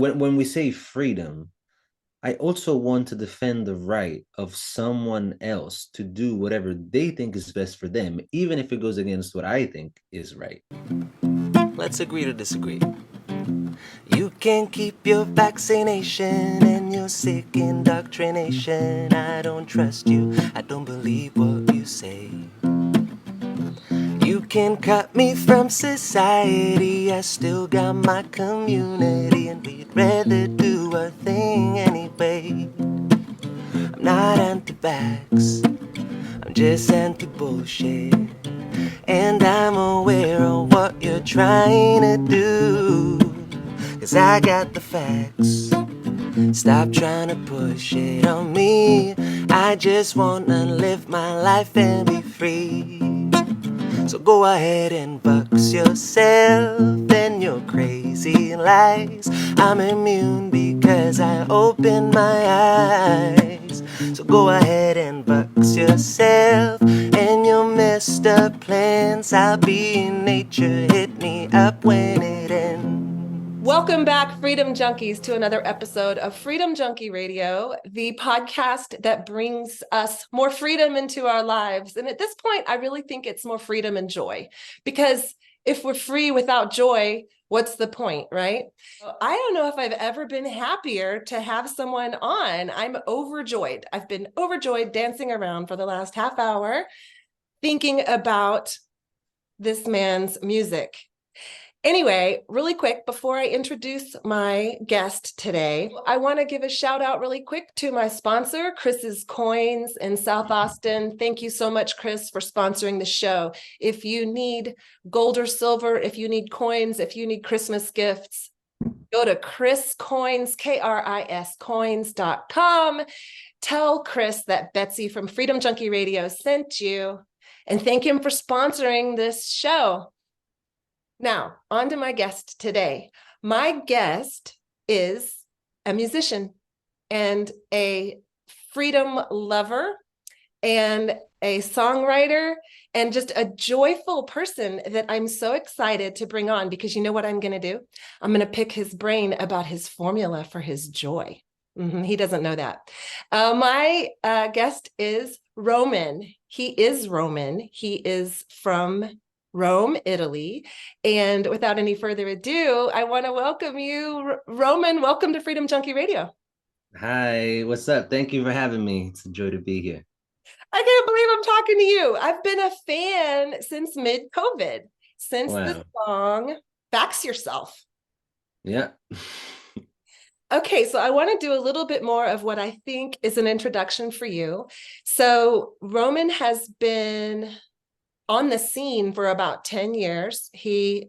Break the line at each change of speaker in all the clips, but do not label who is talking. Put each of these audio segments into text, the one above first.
when we say freedom, I also want to defend the right of someone else to do whatever they think is best for them, even if it goes against what I think is right.
Let's agree to disagree. You can keep your vaccination and your sick indoctrination. I don't trust you, I don't believe what you say. You can cut me from society, I still got my community, and we'd rather do our thing anyway. I'm not anti-vax, I'm just anti-bullshit. And I'm aware of what you're trying to do, 'cause I got the facts. Stop trying to push it on me. I just wanna live my life and be free. So go ahead and box yourself and your crazy lies. I'm immune because I opened my eyes. So go ahead and box yourself and your messed up plans. I'll be in nature, hit me up when it ends.
Welcome back, Freedom Junkies, to another episode of Freedom Junkie Radio, the podcast that brings us more freedom into our lives. And at this point, I really think it's more freedom and joy, because if we're free without joy, what's the point, right? I don't know if I've ever been happier to have someone on. I'm overjoyed. I've been overjoyed dancing around for the last half hour, thinking about this man's music. Anyway, really quick, before I introduce my guest today, I want to give a shout out really quick to my sponsor, Kris's Coins in South Austin. Thank you so much, Kris, for sponsoring the show. If you need gold or silver, if you need coins, if you need Christmas gifts, go to Kris Coins, Kris coins.com. Tell Kris that Betsy from Freedom Junkie Radio sent you, and thank him for sponsoring this show. Now, on to my guest today. My guest is a musician and a freedom lover and a songwriter and just a joyful person that I'm so excited to bring on, because you know what I'm going to do? I'm going to pick his brain about his formula for his joy. He doesn't know that. My guest is Roaman. He is Roaman. He is from Rome, Italy. And without any further ado, I want to welcome you, Roaman. Welcome to Freedom Junkie Radio.
Hi, what's up? Thank you for having me. It's a joy to be here.
I can't believe I'm talking to you. I've been a fan since mid-COVID, since the song Vax Yourself.
Yeah.
Okay, so I want to do a little bit more of what I think is an introduction for you. So Roaman has been on the scene for about 10 years. He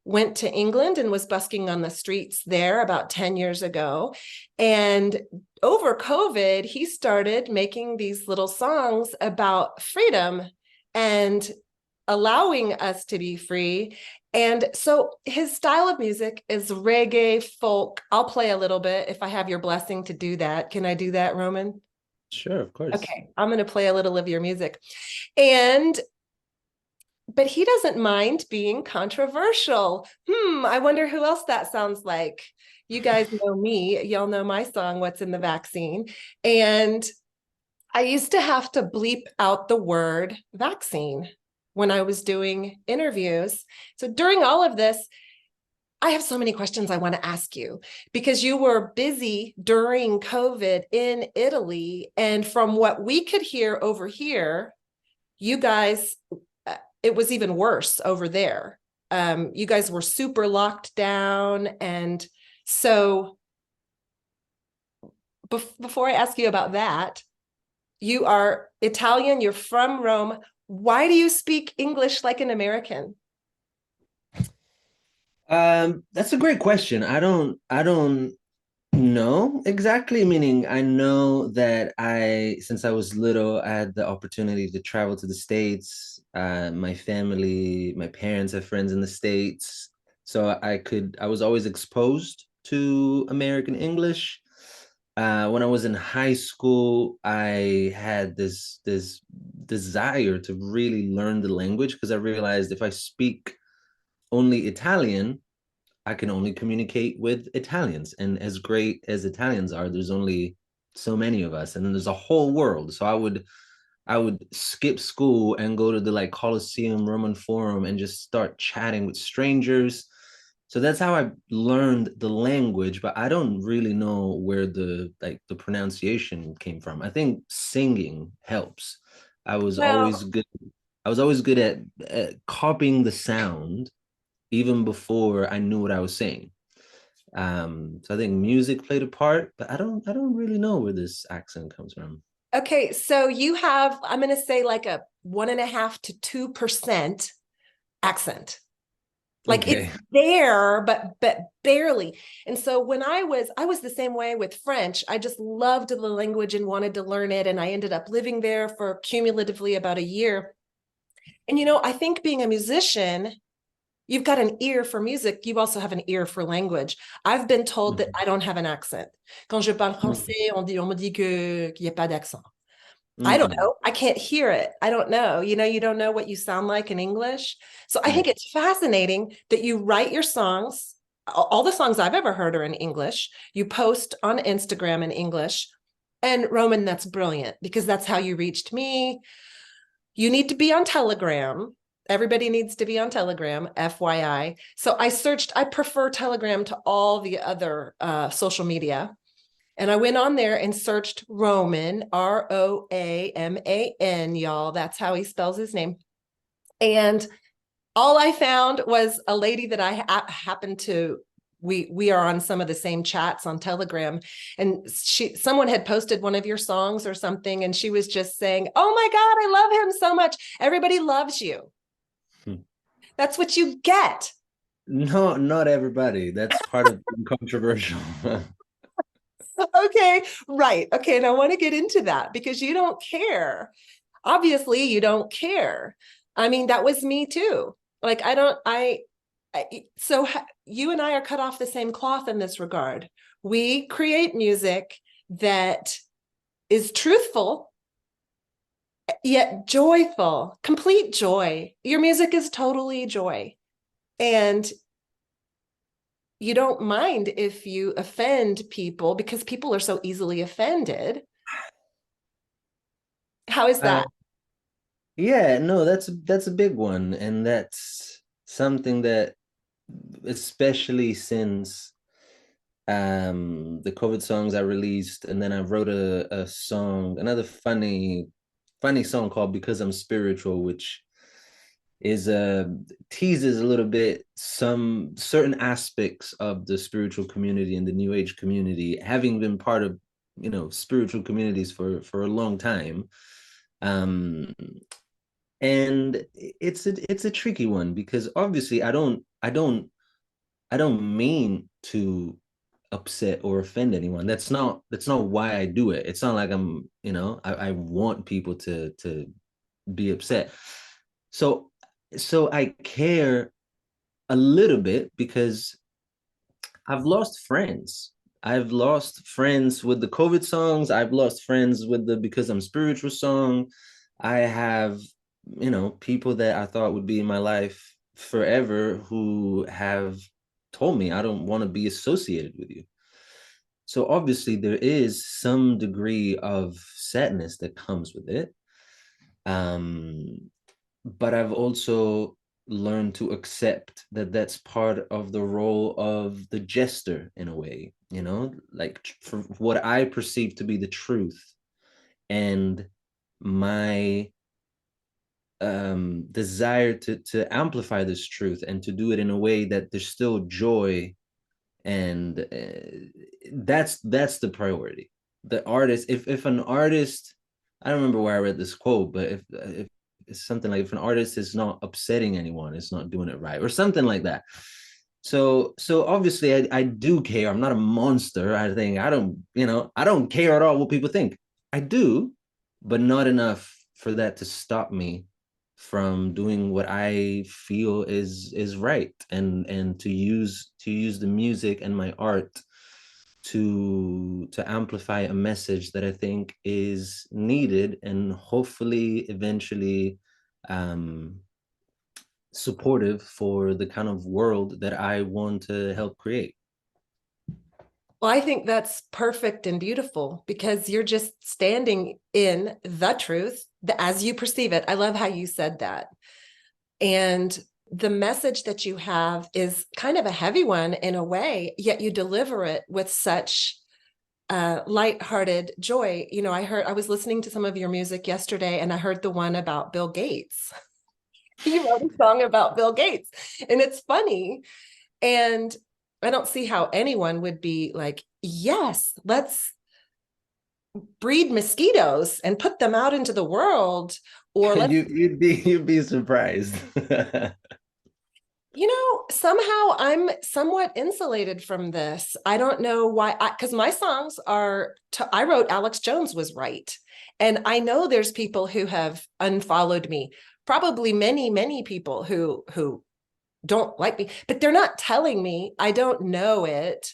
went to England and was busking on the streets there about 10 years ago. And over COVID, he started making these little songs about freedom and allowing us to be free. And so his style of music is reggae, folk. I'll play a little bit if I have your blessing to do that. Can I do that, Roaman?
Sure, of course.
Okay, I'm going to play a little of your music. But he doesn't mind being controversial. I wonder who else that sounds like. You guys know me. Y'all know my song, What's in the Vaccine? And I used to have to bleep out the word vaccine when I was doing interviews. So during all of this, I have so many questions I want to ask you, because you were busy during COVID in Italy. And from what we could hear over here, you guys, it was even worse over there. You guys were super locked down. And so before I ask you about that, you are Italian, you're from Rome. Why do you speak English like an American?
That's a great question. I don't know exactly, meaning I know that since I was little, I had the opportunity to travel to the States. My family, my parents have friends in the States. So I was always exposed to American English. When I was in high school, I had this desire to really learn the language, because I realized if I speak only Italian, I can only communicate with Italians. And as great as Italians are, there's only so many of us, and then there's a whole world. So I would skip school and go to the like Colosseum Roman Forum and just start chatting with strangers. So that's how I learned the language, but I don't really know where the pronunciation came from. I think singing helps. I was always
Well,
good. I was always good at copying the sound even before I knew what I was saying. So I think music played a part, but I don't really know where this accent comes from.
okay, so you have, I'm going to say like a 1.5 to 2% accent. Like it's
Okay.
there, but barely. And so when I was the same way with French. I just loved the language and wanted to learn it. And I ended up living there for cumulatively about a year. And I think being a musician, you've got an ear for music. You also have an ear for language. I've been told that
Mhm.
I don't have an accent. Quand je parle
Mhm.
français, on me dit qu'il n'y a pas d'accent. I don't
Mm-mm.
know. I can't hear it. I don't know. You don't know what you sound like in English. So I think
Right.
it's fascinating that you write your songs. All the songs I've ever heard are in English. You post on Instagram in English. And Roman, that's brilliant because that's how you reached me. You need to be on Telegram. Everybody needs to be on Telegram, FYI. So I prefer Telegram to all the other social media. And I went on there and searched Roman, Roaman, y'all. That's how he spells his name. And all I found was a lady that I happened to we are on some of the same chats on Telegram, and someone had posted one of your songs or something, and she was just saying, "Oh my God, I love him so much. Everybody loves you."
Hmm.
That's what you get.
No, not everybody. That's part of being controversial.
Okay, right. Okay, and I want to get into that because you don't care. Obviously, you don't care. I mean, that was me too. Like, I don't, so you and I are cut off the same cloth in this regard. We create music that is truthful, yet joyful, complete joy. Your music is totally joy. And you don't mind if you offend people because people are so easily offended. How is
uh,
that?
yeah, no, that's a big one, and that's something that, especially since the COVID songs I released, and then I wrote a song, another funny song called "Because I'm Spiritual," which is teases a little bit some certain aspects of the spiritual community and the new age community, having been part of spiritual communities for a long time. um and it's a tricky one because obviously I don't mean to upset or offend anyone. That's not why I do it. It's not like I want people to be upset. So so I care a little bit because I've lost friends. I've lost friends with the COVID songs. I've lost friends with the "Because I'm Spiritual" song. I have, people that I thought would be in my life forever who have told me I don't want to be associated with you. So obviously there is some degree of sadness that comes with it. Um, but I've also learned to accept that that's part of the role of the jester in a way, like for what I perceive to be the truth, and my desire to amplify this truth and to do it in a way that there's still joy, and that's the priority. The artist, if an artist, I don't remember where I read this quote, but if it's something like, if an artist is not upsetting anyone, it's not doing it right, or something like that. So obviously I do care. I'm not a monster. I don't care at all what people think. I do, but not enough for that to stop me from doing what I feel is right, and to use the music and my art to amplify a message that I think is needed, and hopefully eventually um supportive for the kind of world that I want to help create.
Well, I think that's perfect and beautiful because you're just standing in the truth as you perceive it. I love how you said that. And the message that you have is kind of a heavy one in a way, yet you deliver it with such lighthearted joy. You know, I was listening to some of your music yesterday and I heard the one about Bill Gates. You wrote a song about Bill Gates, and it's funny. And I don't see how anyone would be like, yes, let's breed mosquitoes and put them out into the world, or let's,
You'd be surprised.
you know, somehow I'm somewhat insulated from this. I don't know why, because my songs are, I wrote Alex Jones was right. And I know there's people who have unfollowed me, probably many people who don't like me, but they're not telling me. I don't know it.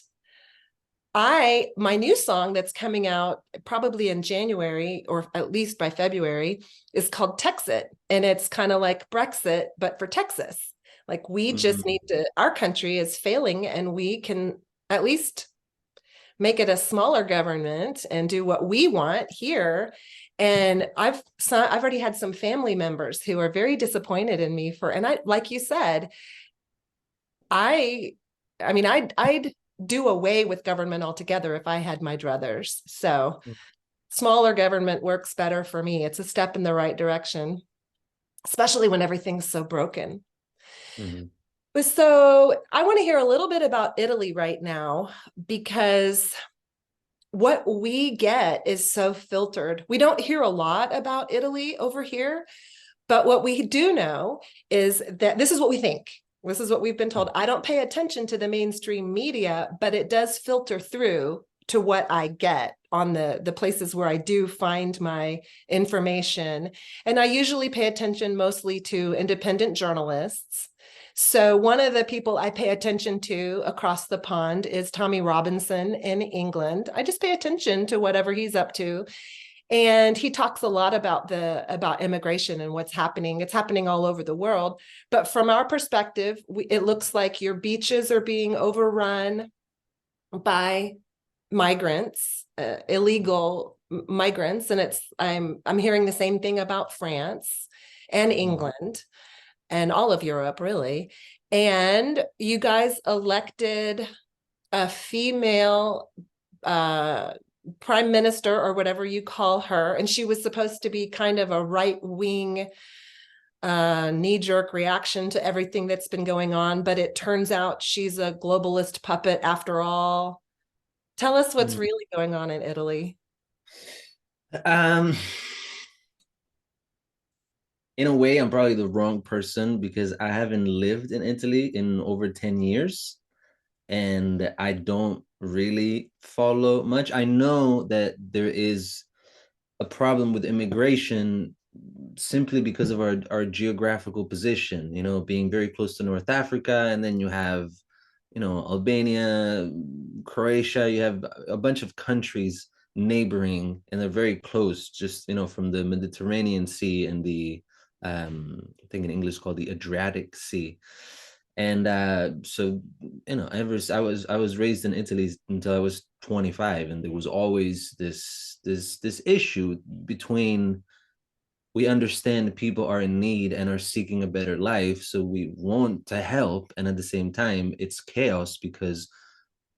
My new song that's coming out probably in January or at least by February is called Texit. And it's kind of like Brexit, but for Texas. Like we just need to, our country is failing and we can at least make it a smaller government and do what we want here. And I've already had some family members who are very disappointed in me and I, like you said, I mean, I'd do away with government altogether if I had my druthers. So smaller government works better for me. It's a step in the right direction, especially when everything's so broken. So I want to hear a little bit about Italy right now, because what we get is so filtered. We don't hear a lot about Italy over here, but what we do know is that this is what we think. This is what we've been told. I don't pay attention to the mainstream media, but it does filter through to what I get on the places where I do find my information. And I usually pay attention mostly to independent journalists. So one of the people I pay attention to across the pond is Tommy Robinson in England. I just pay attention to whatever he's up to. And he talks a lot about immigration and what's happening. It's happening all over the world. But from our perspective, it looks like your beaches are being overrun by migrants, illegal migrants. And I'm hearing the same thing about France and England and all of Europe, really. And you guys elected a female prime minister, or whatever you call her, and she was supposed to be kind of a right-wing knee-jerk reaction to everything that's been going on, but it turns out she's a globalist puppet after all. Tell us what's really going on in Italy.
In a way, I'm probably the wrong person because I haven't lived in Italy in over 10 years and I don't really follow much. I know that there is a problem with immigration simply because of our geographical position, you know, being very close to North Africa. And then you have, you know, Albania, Croatia, you have a bunch of countries neighboring and they're very close, just, you know, from the Mediterranean Sea and the, I think in English called the Adriatic Sea. And so, you know, I was raised in Italy until I was 25, and there was always this issue between, we understand people are in need and are seeking a better life, so we want to help, and at the same time it's chaos because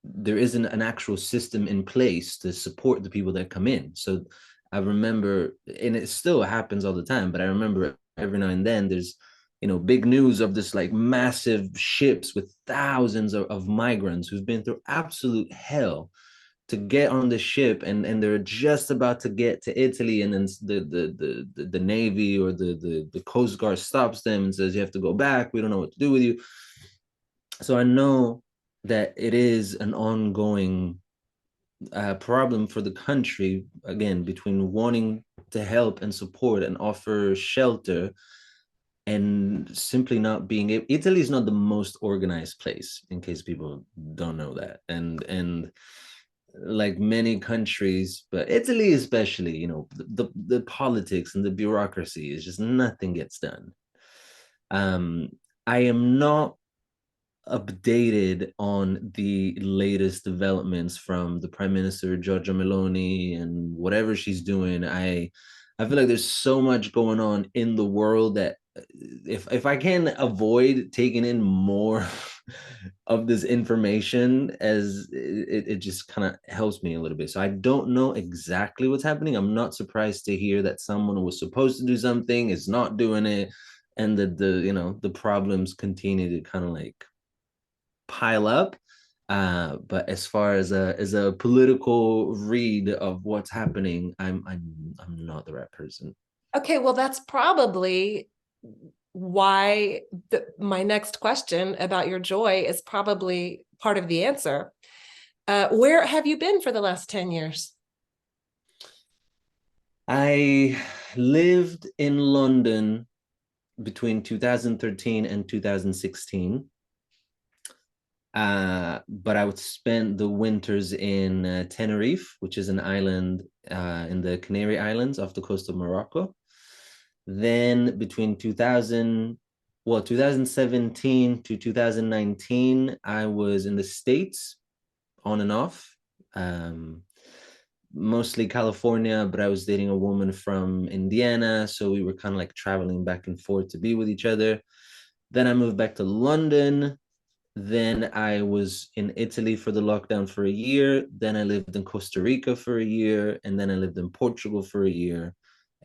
there isn't an actual system in place to support the people that come in. So I remember, and it still happens all the time, but I remember every now and then there's, you know, big news of this like massive ships with thousands of migrants who've been through absolute hell to get on the ship, and they're just about to get to Italy, and then the Navy or the Coast Guard stops them and says, you have to go back, we don't know what to do with you. So I know that it is an ongoing problem for the country, again, between wanting to help and support and offer shelter and simply not being able. Italy is not the most organized place, in case people don't know that, and like many countries, but Italy especially, you know, the politics and the bureaucracy is just, nothing gets done. I am not updated on the latest developments from the Prime Minister Giorgia Meloni and whatever she's doing. I feel like there's so much going on in the world that if I can avoid taking in more of this information, as it just kind of helps me a little bit. So I don't know exactly what's happening. I'm not surprised to hear that someone was supposed to do something is not doing it, and that the problems continue to kind of like pile up. But as far as a political read of what's happening, I'm not the right person.
Okay, well, that's probably why my next question about your joy is probably part of the answer. Where have you been for the last 10 years?
I lived in London between 2013 and 2016. But I would spend the winters in Tenerife, which is an island in the Canary Islands off the coast of Morocco. Then between 2017 to 2019, I was in the States on and off, mostly California, but I was dating a woman from Indiana. So we were kind of like traveling back and forth to be with each other. Then I moved back to London. Then I was in Italy for the lockdown for a year. Then I lived in Costa Rica for a year. And then I lived in Portugal for a year.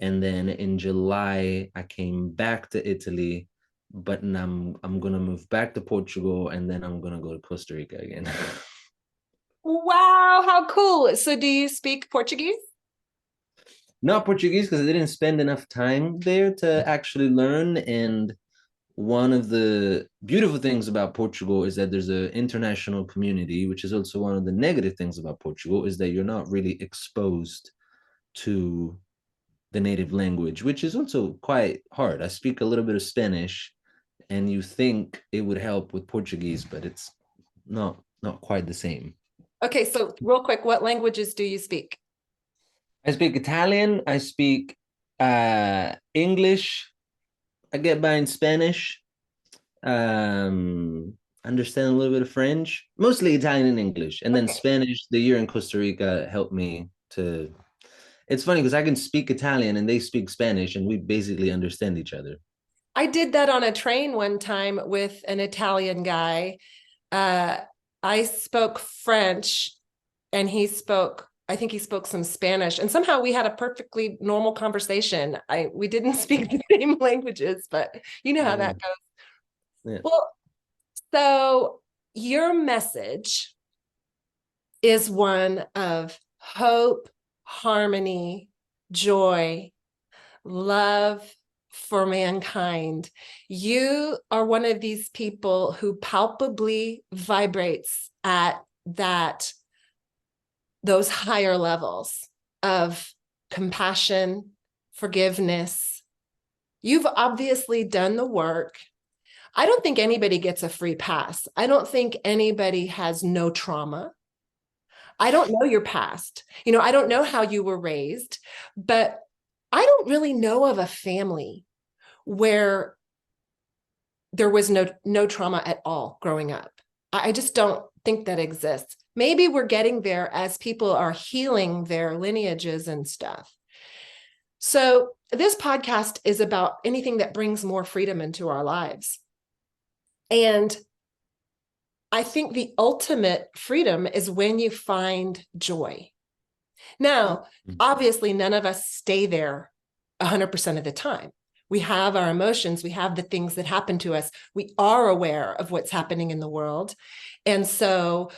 And then in July, I came back to Italy, but I'm gonna move back to Portugal, and then I'm gonna go to Costa Rica again.
Wow, how cool. So do you speak Portuguese?
Not Portuguese, because I didn't spend enough time there to actually learn. And one of the beautiful things about Portugal is that there's an international community, which is also one of the negative things about Portugal, is that you're not really exposed to the native language, which is also quite hard. I speak a little bit of Spanish, and you think it would help with Portuguese, but it's not quite the same.
Okay, so real quick, what languages do you speak?
I speak Italian, I speak English, I get by in Spanish, understand a little bit of French, mostly Italian and English, and then
Okay.
Spanish. The year in Costa Rica helped me to. It's funny because I can speak Italian and they speak Spanish, and we basically understand each other.
I did that on a train one time with an Italian guy. Uh, I spoke French and I think he spoke some Spanish, and somehow we had a perfectly normal conversation. We didn't speak the same languages, but you know how
Yeah.
that goes.
Yeah.
Well, so your message is one of hope, harmony, joy, love for mankind. You are one of these people who palpably vibrates at those higher levels of compassion, forgiveness. You've obviously done the work. I don't think anybody gets a free pass. I don't think anybody has no trauma. I don't know your past. I don't know how you were raised, but I don't really know of a family where there was no trauma at all growing up. I just don't think that exists. Maybe we're getting there as people are healing their lineages and stuff. So this podcast is about anything that brings more freedom into our lives. And I think the ultimate freedom is when you find joy. Now, obviously, none of us stay there 100% of the time. We have our emotions, we have the things that happen to us. We are aware of what's happening in the world. And so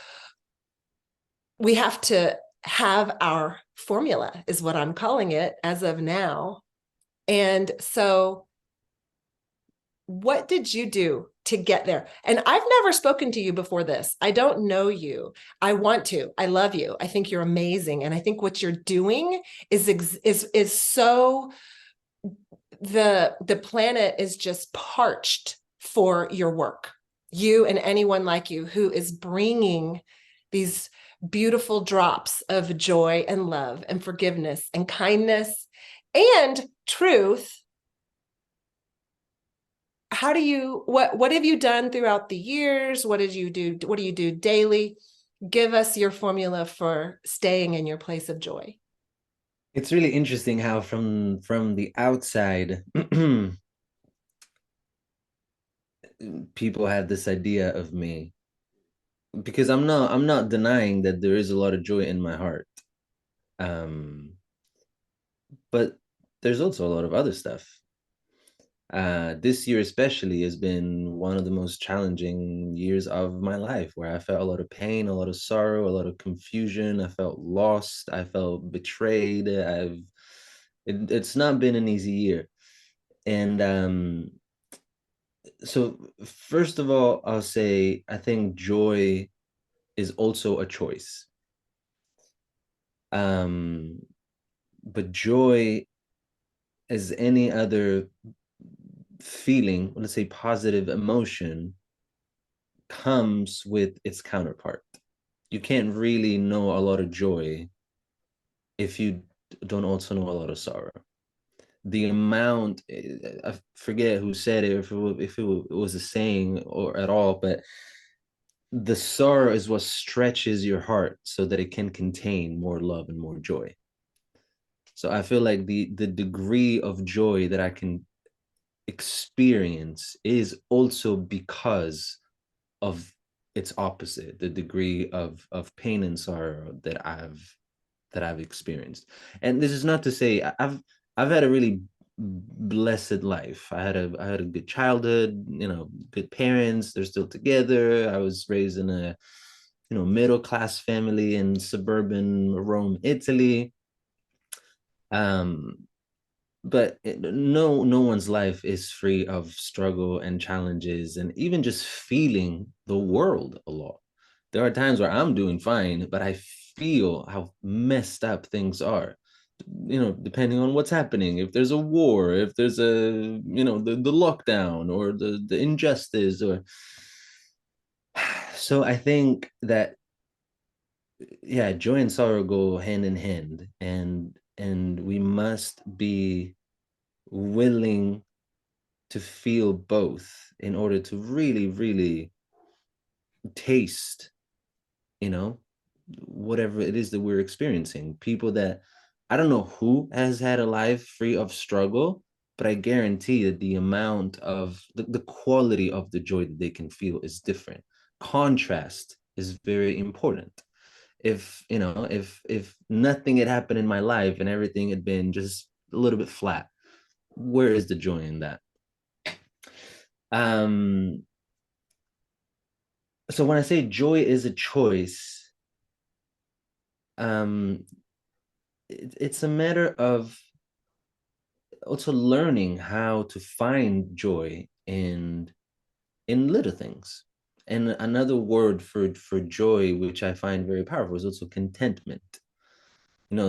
we have to have our formula, is what I'm calling it as of now. And so what did you do to get there? And I've never spoken to you before this. I don't know you. I want to. I love you. I think you're amazing. And I think what you're doing is so, the planet is just parched for your work. You and anyone like you who is bringing these beautiful drops of joy and love and forgiveness and kindness and truth how do you, what have you done throughout the years? What did you do? What do you do daily? Give us your formula for staying in your place of joy.
It's really interesting how from the outside people have this idea of me, because I'm not denying that there is a lot of joy in my heart. Um, but there's also a lot of other stuff. This year especially has been one of the most challenging years of my life, where I felt a lot of pain, a lot of sorrow, a lot of confusion. I felt lost. I felt betrayed. It's not been an easy year. And so first of all, I'll say I think joy is also a choice. Um, but joy, as any other feeling, let's say positive emotion, comes with its counterpart. You can't really know a lot of joy if you don't also know a lot of sorrow. The amount, I forget who said it, if it was a saying or at all, but the sorrow is what stretches your heart so that it can contain more love and more joy. So I feel like the degree of joy that I can experience is also because of its opposite, the degree of pain and sorrow that I've experienced. And this is not to say I've had a really blessed life. I had a good childhood, good parents, they're still together. I was raised in a middle class family in suburban Rome, Italy. Um, but no one's life is free of struggle and challenges, and even just feeling the world a lot. There are times where I'm doing fine, but I feel how messed up things are, depending on what's happening. If there's a war, if there's the lockdown, or the injustice, or so I think that, yeah, joy and sorrow go hand in hand, and we must be willing to feel both in order to really, really taste, you know, whatever it is that we're experiencing. People that, I don't know who has had a life free of struggle, but I guarantee that the amount of the quality of the joy that they can feel is different. Contrast is very important. If nothing had happened in my life and everything had been just a little bit flat, where is the joy in that? Um, so when I say joy is a choice, um, it's a matter of also learning how to find joy in little things. And another word for joy, which I find very powerful, is also contentment. There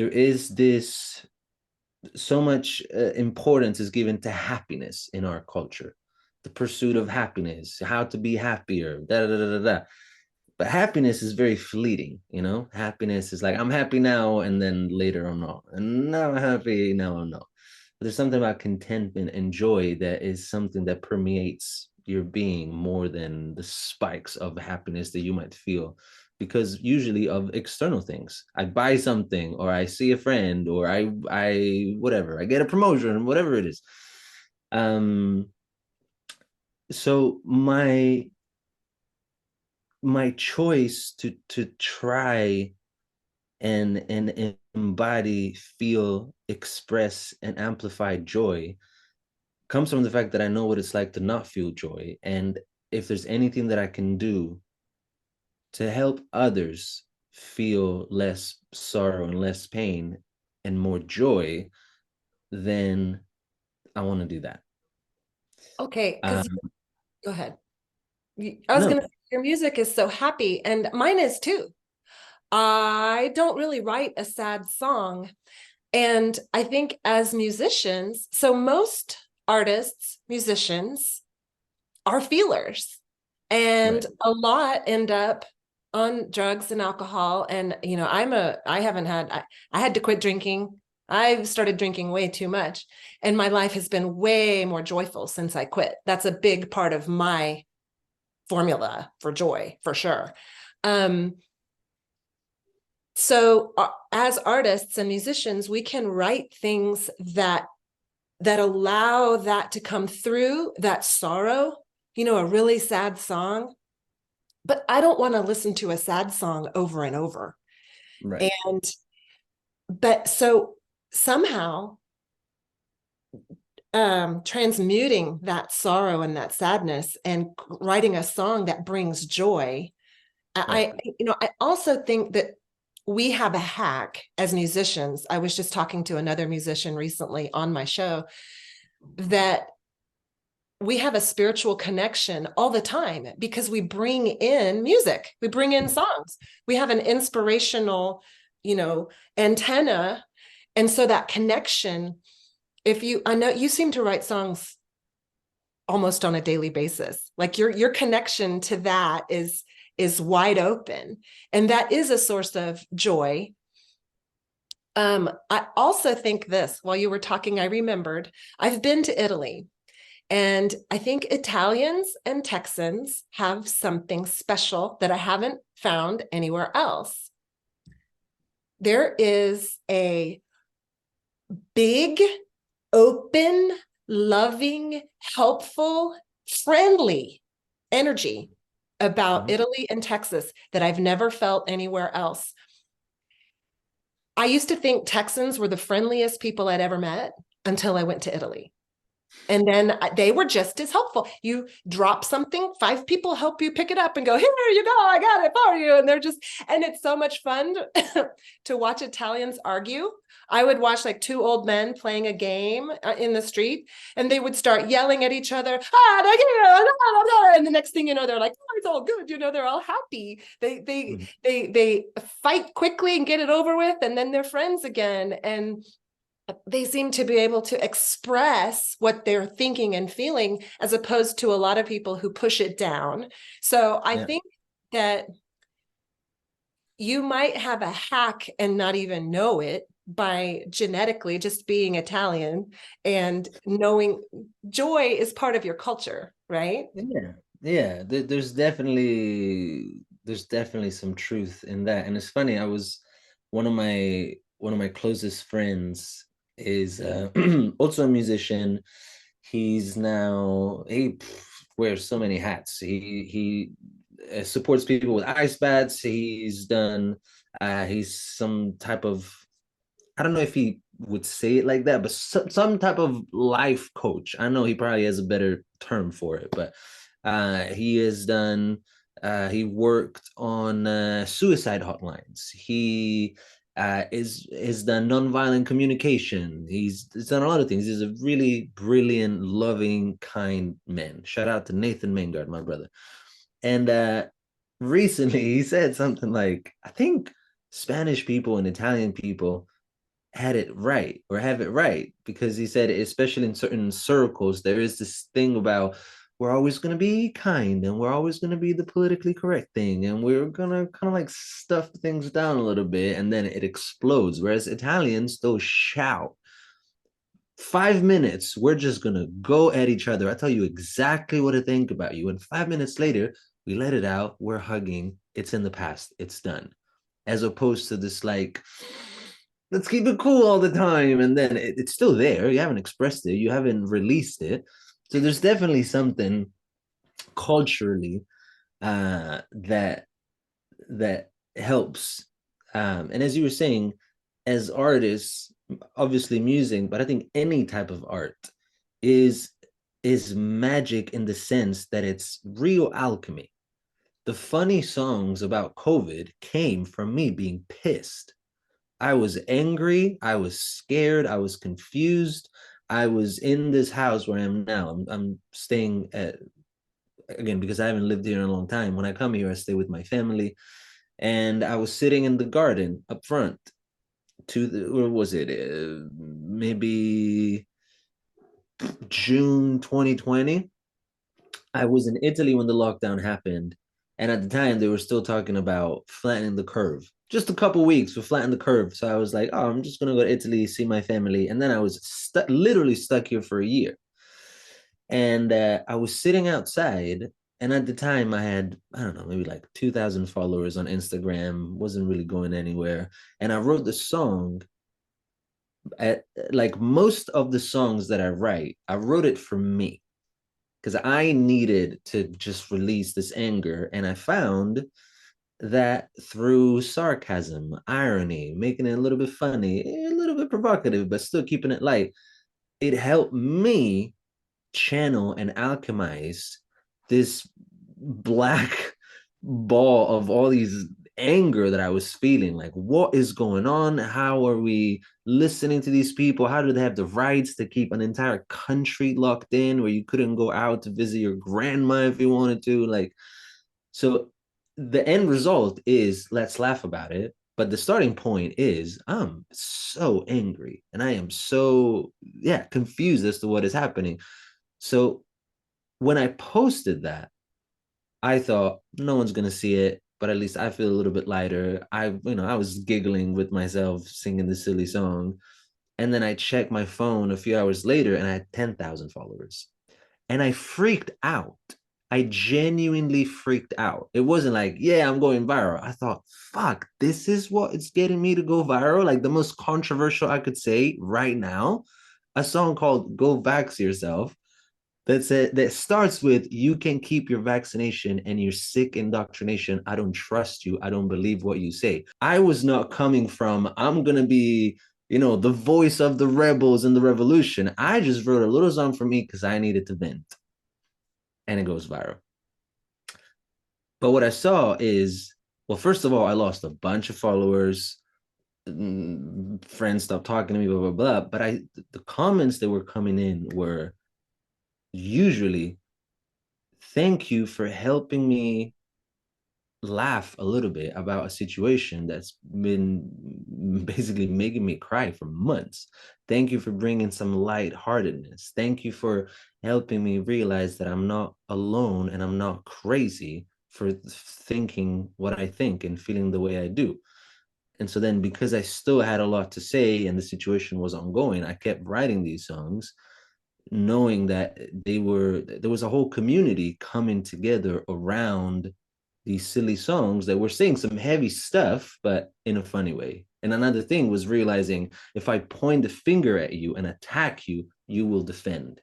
is this so much importance is given to happiness in our culture, the pursuit of happiness, how to be happier, da da da da da. But happiness is very fleeting. Happiness is like, I'm happy now, and then later I'm not, and now I'm happy, now I'm not. But there's something about contentment and joy that is something that permeates your being more than the spikes of happiness that you might feel, because usually of external things. I buy something, or I see a friend, or I whatever, I get a promotion, whatever it is. um so my choice to try and embody, feel, express, and amplify joy comes from the fact that I know what it's like to not feel joy. And if there's anything that I can do to help others feel less sorrow and less pain and more joy, then I want to do that.
Okay,
Um,
because go ahead. I was
no,
going to say your music is so happy, and mine is too. I don't really write a sad song. And I think as musicians, so most artists, musicians are feelers, and
right.
a lot end up on drugs and alcohol. And, I haven't had, I had to quit drinking I've started drinking way too much, and my life has been way more joyful since I quit. That's a big part of my formula for joy, for sure. So as artists and musicians, we can write things that allow that to come through, that sorrow, a really sad song. But I don't want to listen to a sad song over and over.
Right.
But so somehow transmuting that sorrow and that sadness and writing a song that brings joy. Right. I also think that we have a hack as musicians. I was just talking to another musician recently on my show that we have a spiritual connection all the time because we bring in music, we bring in songs, we have an inspirational, antenna. And so that connection, I know you seem to write songs almost on a daily basis, like your connection to that is wide open. And that is a source of joy. I also think this, while you were talking, I remembered I've been to Italy. And I think Italians and Texans have something special that I haven't found anywhere else. There is a big, open, loving, helpful, friendly energy about Italy and Texas that I've never felt anywhere else. I used to think Texans were the friendliest people I'd ever met until I went to Italy. And then they were just as helpful. You drop something, 5 people help you pick it up and go, here you go, I got it for you. And and it's so much fun to watch Italians argue. I would watch like 2 old men playing a game in the street, and they would start yelling at each other. And the next thing you know, they're like, oh, it's all good. They're all happy. They fight quickly and get it over with, and then they're friends again. And they seem to be able to express what they're thinking and feeling, as opposed to a lot of people who push it down. So I think that you might have a hack and not even know it by genetically just being Italian and knowing joy is part of your culture, right?
Yeah. There's definitely some truth in that. And it's funny, I was one of my closest friends is also a musician. He wears so many hats. He supports people with ice baths. He's some type of, I don't know if he would say it like that, but some type of life coach. I know he probably has a better term for it, but he has done he worked on suicide hotlines. He is done nonviolent communication. He's done a lot of things. He's a really brilliant, loving, kind man. Shout out to Nathan Mangard, my brother. And recently he said something like, I think Spanish people and Italian people had it right, or have it right, because he said, especially in certain circles, there is this thing about, we're always going to be kind, and we're always going to be the politically correct thing, and we're going to kind of like stuff things down a little bit, and then it explodes. Whereas Italians, they'll shout. 5 minutes, we're just going to go at each other. I tell you exactly what I think about you. And 5 minutes later, we let it out. We're hugging. It's in the past. It's done. As opposed to this, like, let's keep it cool all the time. And then it's still there. You haven't expressed it. You haven't released it. So there's definitely something culturally that helps. And as you were saying, as artists, obviously music, but I think any type of art is magic in the sense that it's real alchemy. The funny songs about COVID came from me being pissed. I was angry, I was scared, I was confused. I was in this house where I am now. I'm staying at, again, because I haven't lived here in a long time. When I come here, I stay with my family. And I was sitting in the garden up front where was it? Maybe June 2020. I was in Italy when the lockdown happened. And at the time, they were still talking about flattening the curve, just a couple weeks to flatten the curve. So I was like, oh, I'm just gonna go to Italy, see my family, and then I was literally stuck here for a year. And I was sitting outside, and at the time I had, I don't know, maybe like 2,000 followers on Instagram, wasn't really going anywhere. And I wrote the song. Like most of the songs that I write, I wrote it for me because I needed to just release this anger. And I found that through sarcasm, irony, making it a little bit funny, a little bit provocative, but still keeping it light, it helped me channel and alchemize this black ball of all these anger that I was feeling. Like, what is going on? How are we listening to these people? How do they have the rights to keep an entire country locked in where you couldn't go out to visit your grandma if you wanted to? Like, so the end result is let's laugh about it. But the starting point is I'm so angry and I am so, yeah, confused as to what is happening. So when I posted that, I thought no one's gonna see it, but at least I feel a little bit lighter. I was giggling with myself singing the silly song, and then I checked my phone a few hours later, and I had 10,000 followers, and I freaked out. I genuinely freaked out. It wasn't like, yeah, I'm going viral. I thought, fuck, this is what it's getting me to go viral. Like the most controversial I could say right now, a song called "Go Vax Yourself." That starts with you can keep your vaccination and your sick indoctrination. I don't trust you. I don't believe what you say. I was not coming from I'm gonna be, the voice of the rebels and the revolution. I just wrote a little song for me because I needed to vent. And it goes viral. But what I saw is, well, first of all, I lost a bunch of followers. Friends stopped talking to me, blah, blah, blah. But the comments that were coming in were usually, thank you for helping me laugh a little bit about a situation that's been basically making me cry for months. Thank you for bringing some lightheartedness. Thank you for helping me realize that I'm not alone and I'm not crazy for thinking what I think and feeling the way I do. And so then, because I still had a lot to say and the situation was ongoing, I kept writing these songs knowing that there was a whole community coming together around these silly songs that were saying some heavy stuff, but in a funny way. And another thing was realizing if I point the finger at you and attack you, you will defend.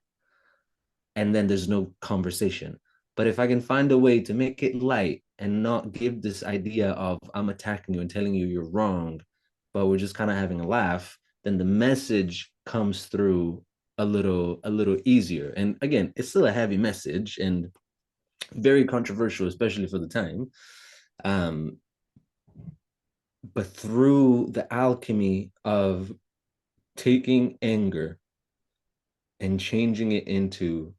And then there's no conversation. But if I can find a way to make it light and not give this idea of I'm attacking you and telling you you're wrong, but we're just kind of having a laugh, then the message comes through a little easier. And again, it's still a heavy message and very controversial, especially for the time. But through the alchemy of taking anger and changing it into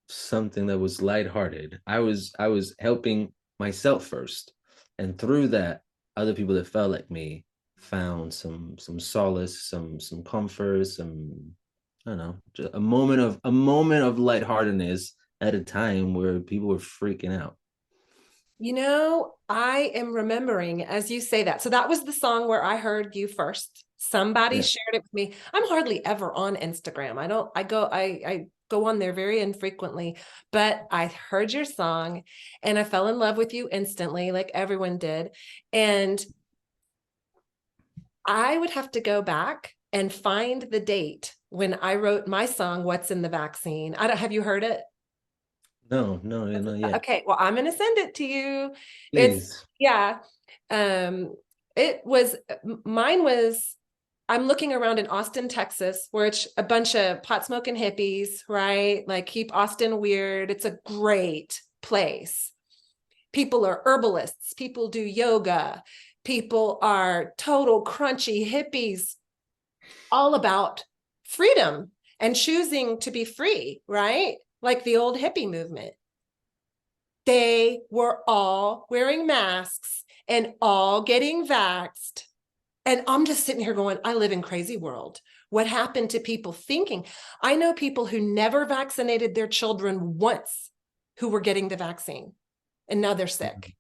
something that was lighthearted, I was helping myself first, and through that, other people that felt like me found some solace, some comfort, some, I don't know, just a moment of lightheartedness at a time where people were freaking out.
I am remembering as you say that. So that was the song where I heard you first. Somebody
Yeah.
shared it with me. I'm hardly ever on Instagram. I go on there very infrequently, but I heard your song and I fell in love with you instantly, like everyone did. And I would have to go back and find the date when I wrote my song, What's in the Vaccine. Have you heard it?
No, no, not yet.
Okay, well, I'm going to send it to you. It's,
Please.
yeah. It was, mine was, I'm looking around in Austin, Texas, where it's a bunch of pot smoking hippies, right? Like keep Austin weird. It's a great place. People are herbalists. People do yoga. People are total crunchy hippies, all about freedom and choosing to be free, right? Like the old hippie movement. They were all wearing masks and all getting vaxxed. And I'm just sitting here going, I live in crazy world. What happened to people thinking? I know people who never vaccinated their children once who were getting the vaccine and now they're sick.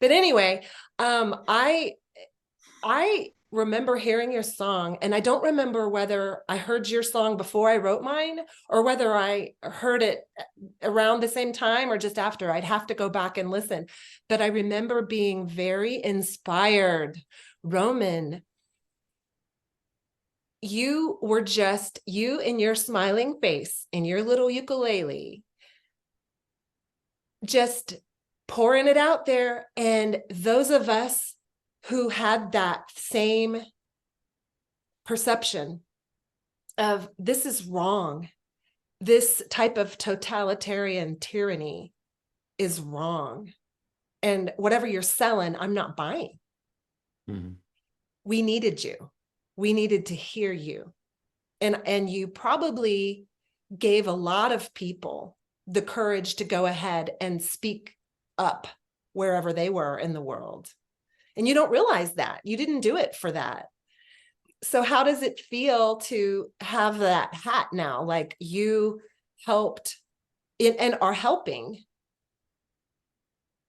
But anyway, I I remember hearing your song, and I don't remember whether I heard your song before I wrote mine or whether I heard it around the same time or just after. I'd have to go back and listen. But I remember being very inspired. Roman, you were just you in your smiling face in your little ukulele, just pouring it out there. And those of us who had that same perception of this is wrong, this type of totalitarian tyranny is wrong, and whatever you're selling, I'm not buying. Mm-hmm. We needed you. We needed to hear you. And you probably gave a lot of people the courage to go ahead and speak up wherever they were in the world. And you don't realize that. You didn't do it for that. So how does it feel to have that hat now? Like you helped and are helping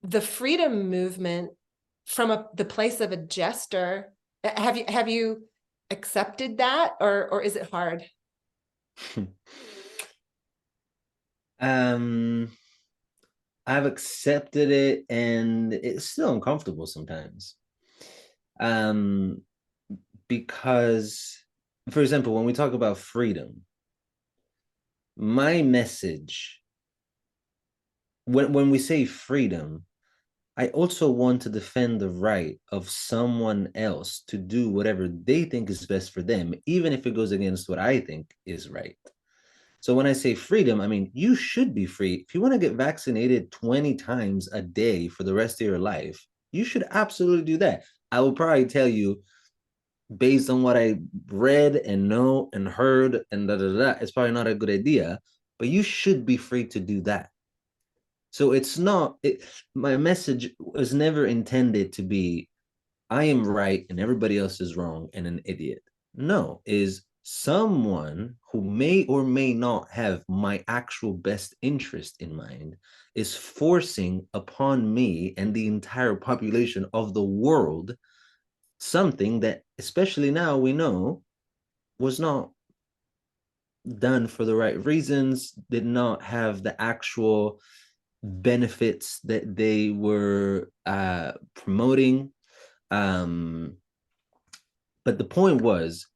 the freedom movement from the place of a jester. Have you accepted that, or is it hard?
I've accepted it, and it's still uncomfortable sometimes. Because, for example, when we talk about freedom, my message, when we say freedom, I also want to defend the right of someone else to do whatever they think is best for them, even if it goes against what I think is right. So when I say freedom, I mean, you should be free. If you want to get vaccinated 20 times a day for the rest of your life, you should absolutely do that. I will probably tell you, based on what I read and know and heard and it's probably not a good idea, but you should be free to do that. So it's not, my message was never intended to be, I am right and everybody else is wrong and an idiot. No, is someone who may or may not have my actual best interest in mind is forcing upon me and the entire population of the world something that, especially now, we know was not done for the right reasons, did not have the actual benefits that they were promoting. But the point was,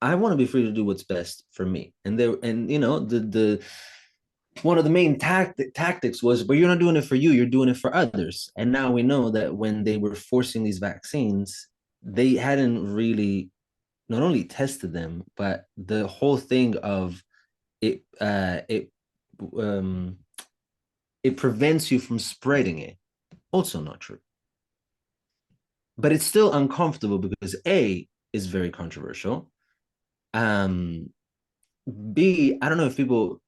I want to be free to do what's best for me. And there, and you know, the one of the main tactics was, but you're not doing it for you, you're doing it for others. And now we know that when they were forcing these vaccines, they hadn't really not only tested them, but the whole thing of it it prevents you from spreading it. Also not true. But it's still uncomfortable because A, is very controversial. B, I don't know if people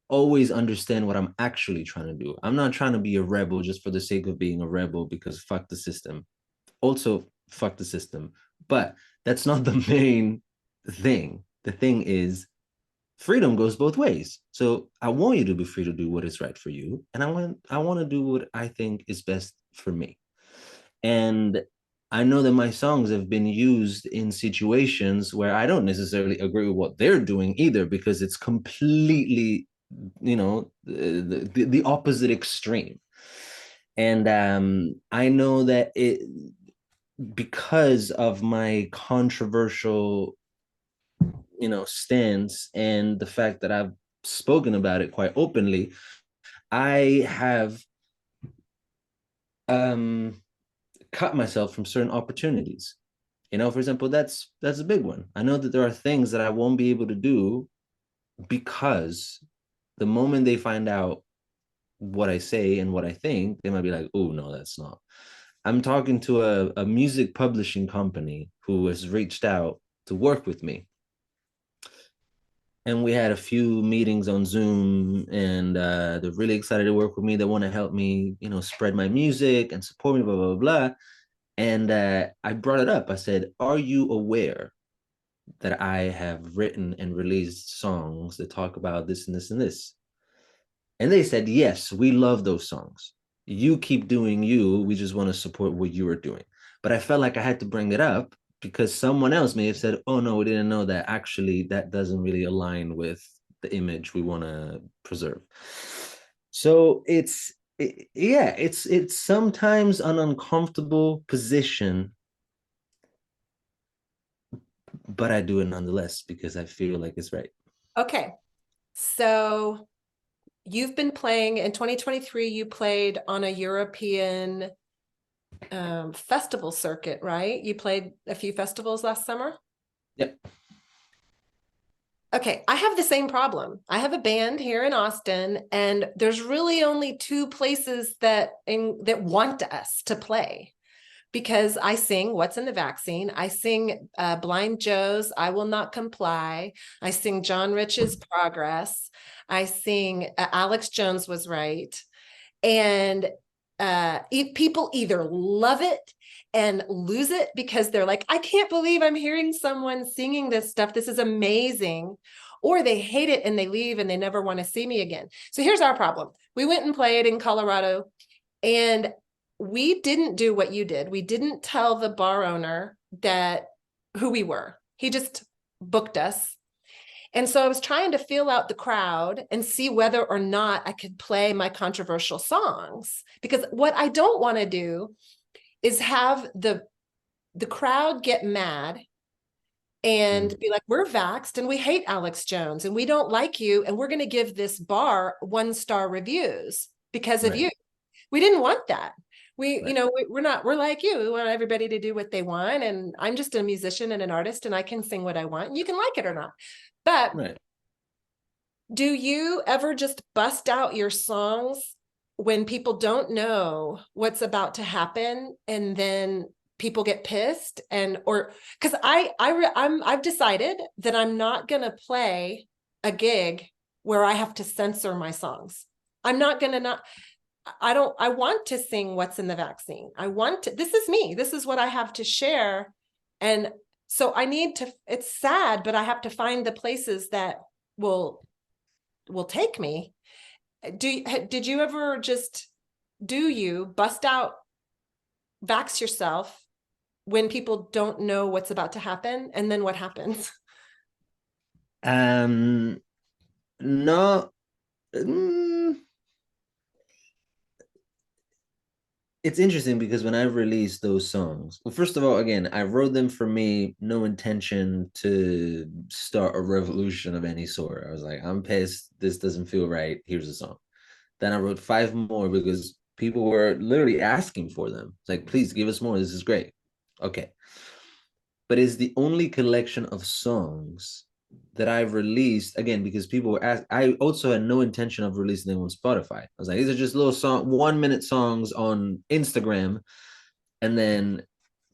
always understand what I'm actually trying to do. I'm not trying to be a rebel just for the sake of being a rebel because fuck the system. Also, fuck the system. But that's not the main thing. The thing is, freedom goes both ways. So I want you to be free to do what is right for you, and I want to do what I think is best for me. And I know that my songs have been used in situations where I don't necessarily agree with what they're doing either, because it's completely, you know, the opposite extreme. And I know that it, because of my controversial, you know, stance and the fact that I've spoken about it quite openly, I have cut myself from certain opportunities. You know, for example, that's a big one. I know that there are things that I won't be able to do because the moment they find out what I say and what I think, they might be like, oh no, that's not. I'm talking to a music publishing company who has reached out to work with me. And we had a few meetings on Zoom, and they're really excited to work with me. They want to help me, you know, spread my music and support me, blah, blah, blah, blah. And I brought it up. I said, are you aware that I have written and released songs that talk about this and this and this? And they said, yes, we love those songs. You keep doing you. We just want to support what you are doing. But I felt like I had to bring it up because someone else may have said, oh no, we didn't know that. Actually, that doesn't really align with the image we want to preserve. So it's sometimes an uncomfortable position, but I do it nonetheless because I feel like it's right.
Okay. So you've been playing in 2023, you played on a European festival circuit, right? You played a few festivals last summer?
Yep.
Okay, I have the same problem. I have a band here in Austin, and there's really only two places that want us to play, because I sing What's in the Vaccine. I sing Blind Joe's I Will Not Comply. I sing John Rich's Progress. I sing Alex Jones Was Right. And people either love it and lose it because they're like, I can't believe I'm hearing someone singing this stuff. This is amazing. Or they hate it and they leave and they never want to see me again. So here's our problem. We went and played in Colorado, and we didn't do what you did. We didn't tell the bar owner that who we were. He just booked us. And so I was trying to feel out the crowd and see whether or not I could play my controversial songs. Because what I don't want to do is have the crowd get mad and be like, we're vaxxed and we hate Alex Jones and we don't like you, and we're going to give this bar 1-star reviews because of you. We didn't want that. We're like you. We want everybody to do what they want. And I'm just a musician and an artist, and I can sing what I want, and you can like it or not. But do you ever just bust out your songs when people don't know what's about to happen, and then people get pissed? Or because I've decided that I'm not going to play a gig where I have to censor my songs. I'm not going to I want to sing What's in the Vaccine. This is me. This is what I have to share. And so it's sad, but I have to find the places that will take me. Did you ever bust out, vax yourself when people don't know what's about to happen? And then what happens?
No. It's interesting because when I released those songs, well, first of all, again, I wrote them for me, no intention to start a revolution of any sort. I was like, I'm pissed. This doesn't feel right. Here's a song. Then I wrote 5 more because people were literally asking for them. It's like, please give us more. This is great. Okay. But it's the only collection of songs that I've released, again, because people were asked. I also had no intention of releasing them on Spotify. I was like, these are just little 1-minute songs on Instagram. And then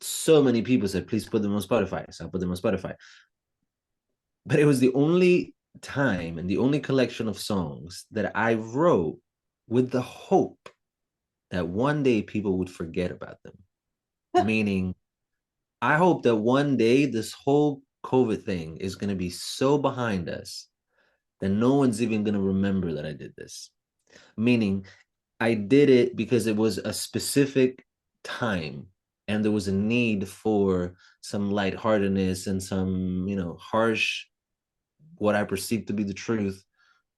so many people said, please put them on Spotify. So I put them on Spotify. But it was the only time and the only collection of songs that I wrote with the hope that one day people would forget about them. Meaning, I hope that one day this whole COVID thing is going to be so behind us that no one's even going to remember that I did this. Meaning, I did it because it was a specific time and there was a need for some lightheartedness and some, harsh, what I perceived to be the truth,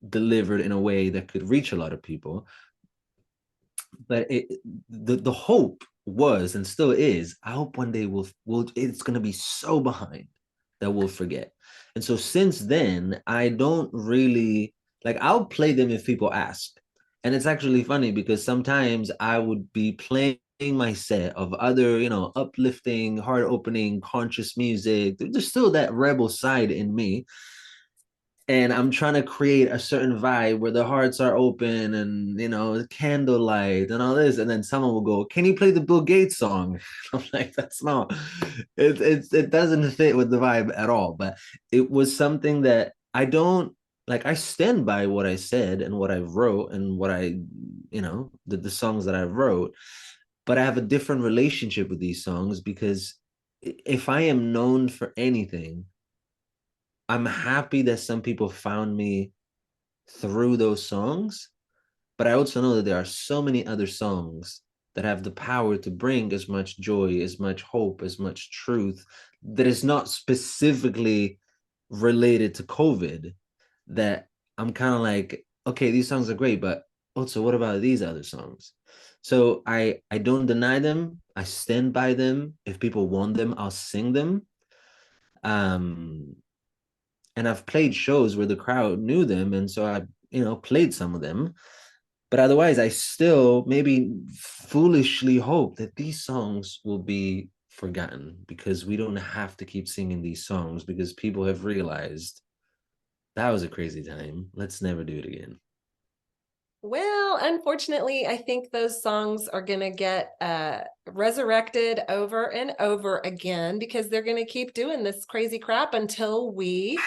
delivered in a way that could reach a lot of people. But the hope was and still is, I hope one day it's going to be so behind that we'll forget. And so since then, I don't really, I'll play them if people ask. And it's actually funny because sometimes I would be playing my set of other, uplifting, heart opening, conscious music. There's still that rebel side in me. And I'm trying to create a certain vibe where the hearts are open and candlelight and all this, and then someone will go, "Can you play the Bill Gates song?" I'm like, "That's not. It doesn't fit with the vibe at all." But it was something that I don't like. I stand by what I said and what I wrote and what the songs that I wrote. But I have a different relationship with these songs because if I am known for anything, I'm happy that some people found me through those songs, But I also know that there are so many other songs that have the power to bring as much joy, as much hope, as much truth that is not specifically related to COVID, that I'm kind of like, okay, these songs are great, but also what about these other songs? So I don't deny them. I stand by them. If people want them, I'll sing them. Um, and I've played shows where the crowd knew them, and so I, played some of them. But otherwise, I still maybe foolishly hope that these songs will be forgotten, because we don't have to keep singing these songs, because people have realized that was a crazy time. Let's never do it again.
Well, unfortunately, I think those songs are going to get resurrected over and over again, because they're going to keep doing this crazy crap until we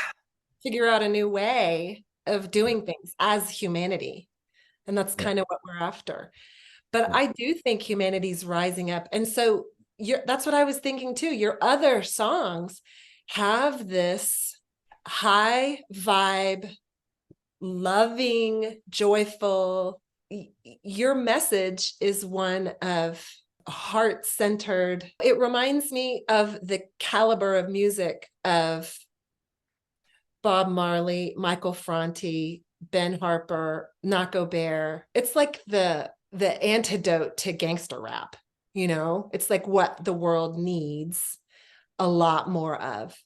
figure out a new way of doing things as humanity. And that's kind of what we're after. But I do think humanity's rising up. And so that's what I was thinking too. Your other songs have this high vibe, loving, joyful. Your message is one of heart-centered. It reminds me of the caliber of music of Bob Marley, Michael Franti, Ben Harper, Nako Bear. It's like the antidote to gangster rap, It's like what the world needs a lot more of.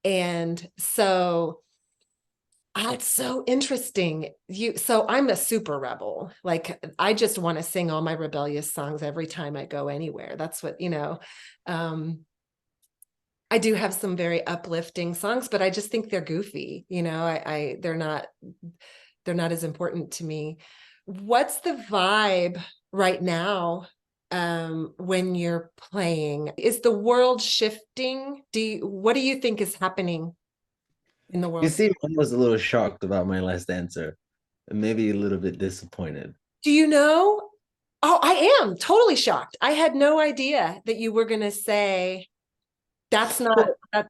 And so that's so interesting. So I'm a super rebel. Like, I just want to sing all my rebellious songs every time I go anywhere. That's what, I do have some very uplifting songs, but I just think they're goofy. They're not as important to me. What's the vibe right now when you're playing? Is the world shifting? What do you think is happening in the world?
You seem almost a little shocked about my last answer, and maybe a little bit disappointed.
Do you know? Oh, I am totally shocked. I had no idea that you were going to say that's not that.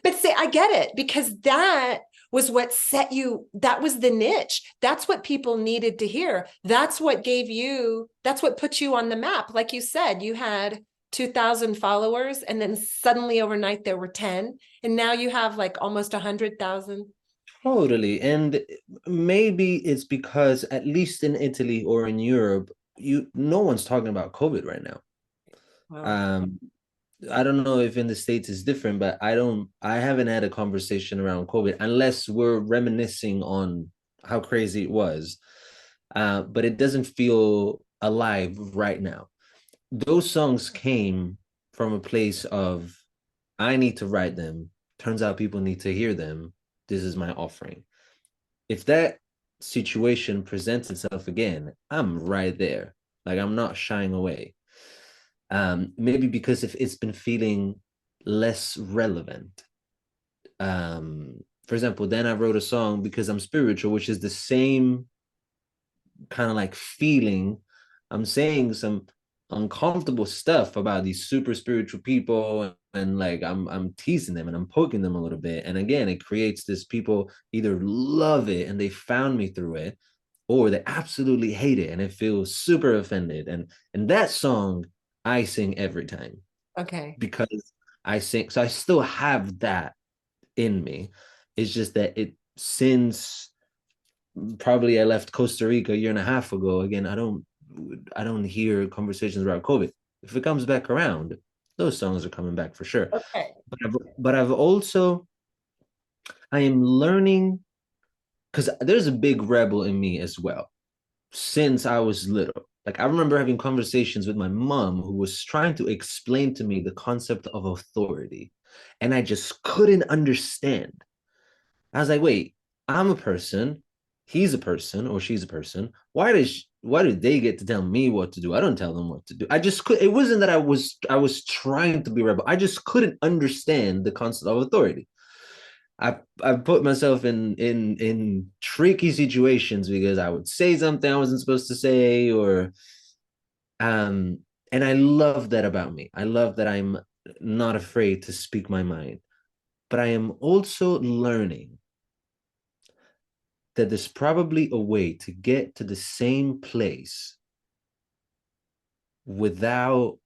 But say, I get it, because that was what set you. That was the niche. That's what people needed to hear. That's what put you on the map. Like you said, you had 2,000 followers, and then suddenly overnight there were 10, and now you have like almost 100,000.
Totally. And maybe it's because, at least in Italy or in Europe, no one's talking about COVID right now.
Wow.
I don't know if in the States it's different, but I haven't had a conversation around COVID unless we're reminiscing on how crazy it was. But it doesn't feel alive right now. Those songs came from a place of, I need to write them. Turns out people need to hear them. This is my offering. If that situation presents itself again, I'm right there. Like, I'm not shying away. Maybe because if it's been feeling less relevant. For example, then I wrote a song, Because I'm Spiritual, which is the same kind of like feeling. I'm saying some uncomfortable stuff about these super spiritual people, and like I'm teasing them and I'm poking them a little bit. And again, it creates this, people either love it and they found me through it, or they absolutely hate it and it feels super offended. And that song I sing every time.
Okay.
Because I sing, so I still have that in me. It's just that since probably I left Costa Rica a year and a half ago, again, I don't hear conversations about COVID. If it comes back around, those songs are coming back for sure.
Okay.
But I've also, I am learning, because there's a big rebel in me as well since I was little. Like, I remember having conversations with my mom, who was trying to explain to me the concept of authority, and I just couldn't understand. I was like, wait, I'm a person, he's a person, or she's a person. Why did they get to tell me what to do? I don't tell them what to do. I just could. It wasn't that I was trying to be rebel. I just couldn't understand the concept of authority. I put myself in tricky situations because I would say something I wasn't supposed to say, or and I love that about me. I love that I'm not afraid to speak my mind. But I am also learning that there's probably a way to get to the same place without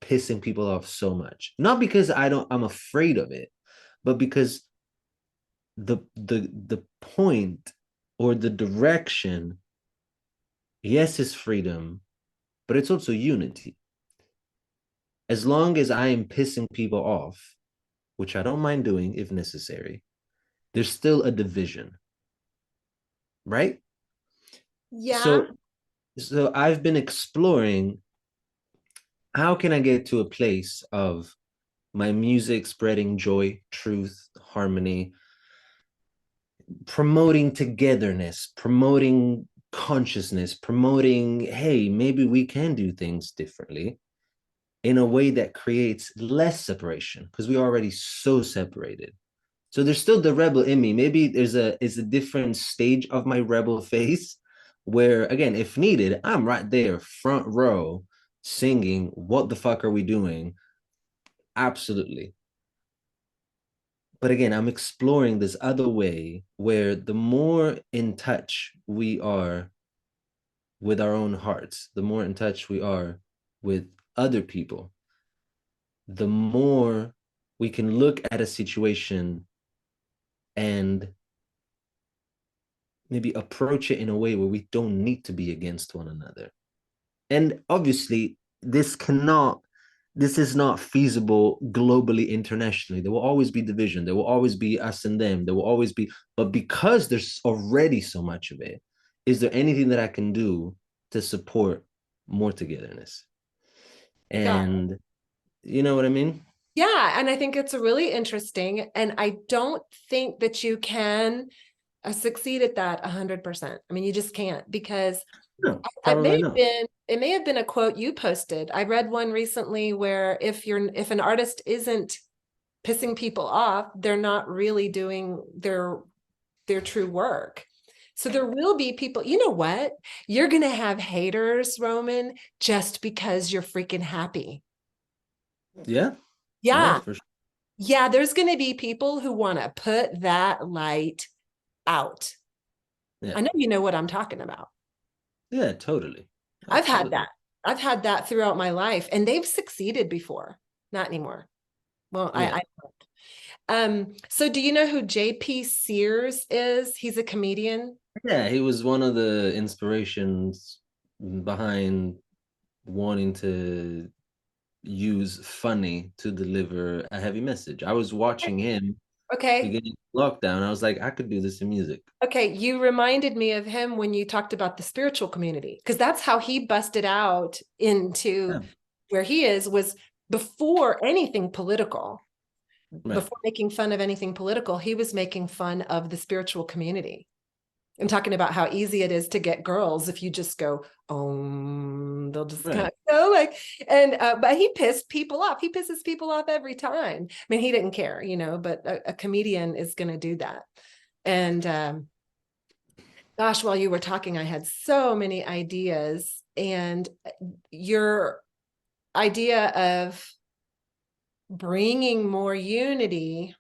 pissing people off so much. Not because I'm afraid of it, but because the point or the direction, yes, is freedom, but it's also unity. As long as I am pissing people off, which I don't mind doing if necessary, there's still a division, right?
Yeah.
So I've been exploring, how can I get to a place of my music spreading joy, truth, harmony, promoting togetherness, promoting consciousness, promoting, hey, maybe we can do things differently in a way that creates less separation, because we're already so separated. So there's still the rebel in me. Maybe it's a different stage of my rebel phase where, again, if needed, I'm right there, front row, singing, what the fuck are we doing? Absolutely. But again, I'm exploring this other way where the more in touch we are with our own hearts, the more in touch we are with other people, the more we can look at a situation and maybe approach it in a way where we don't need to be against one another. And obviously, this is not feasible globally, internationally. There will always be division. There will always be us and them. There will always be, but because there's already so much of it, is there anything that I can do to support more togetherness?
Yeah.
And you know what I mean?
Yeah. And I think it's really interesting. And I don't think that you can succeed at that 100%. I mean, you just can't, because
No, probably not.
it may have been a quote you posted. I read one recently where if an artist isn't pissing people off, they're not really doing their true work. So there will be people, you know what? You're going to have haters, Roman, just because you're freaking happy.
Yeah, yeah,
Yeah.
for sure.
Yeah, there's going to be people who want to put that light out.
Yeah,
I know you know what I'm talking about.
yeah, totally,
I've had
absolutely.
that. I've had that throughout my life, and they've succeeded before. Not anymore. Well,
Yeah,
so do you know who JP Sears is? He's a comedian.
yeah. He was one of the inspirations behind wanting to use funny to deliver a heavy message. I was watching him
Okay.
beginning lockdown. I was like, I could do this in music.
Okay. You reminded me of him when you talked about the spiritual community, because that's how he busted out into
Yeah,
where he is, was before anything political,
right.
before making fun of anything political, he was making fun of the spiritual community and talking about how easy it is to get girls if you just go, they'll just kind
Right.
of go like, and but he pissed people off. He pisses people off every time. I mean, he didn't care, but a comedian is going to do that. And gosh, while you were talking, I had so many ideas, and your idea of bringing more unity,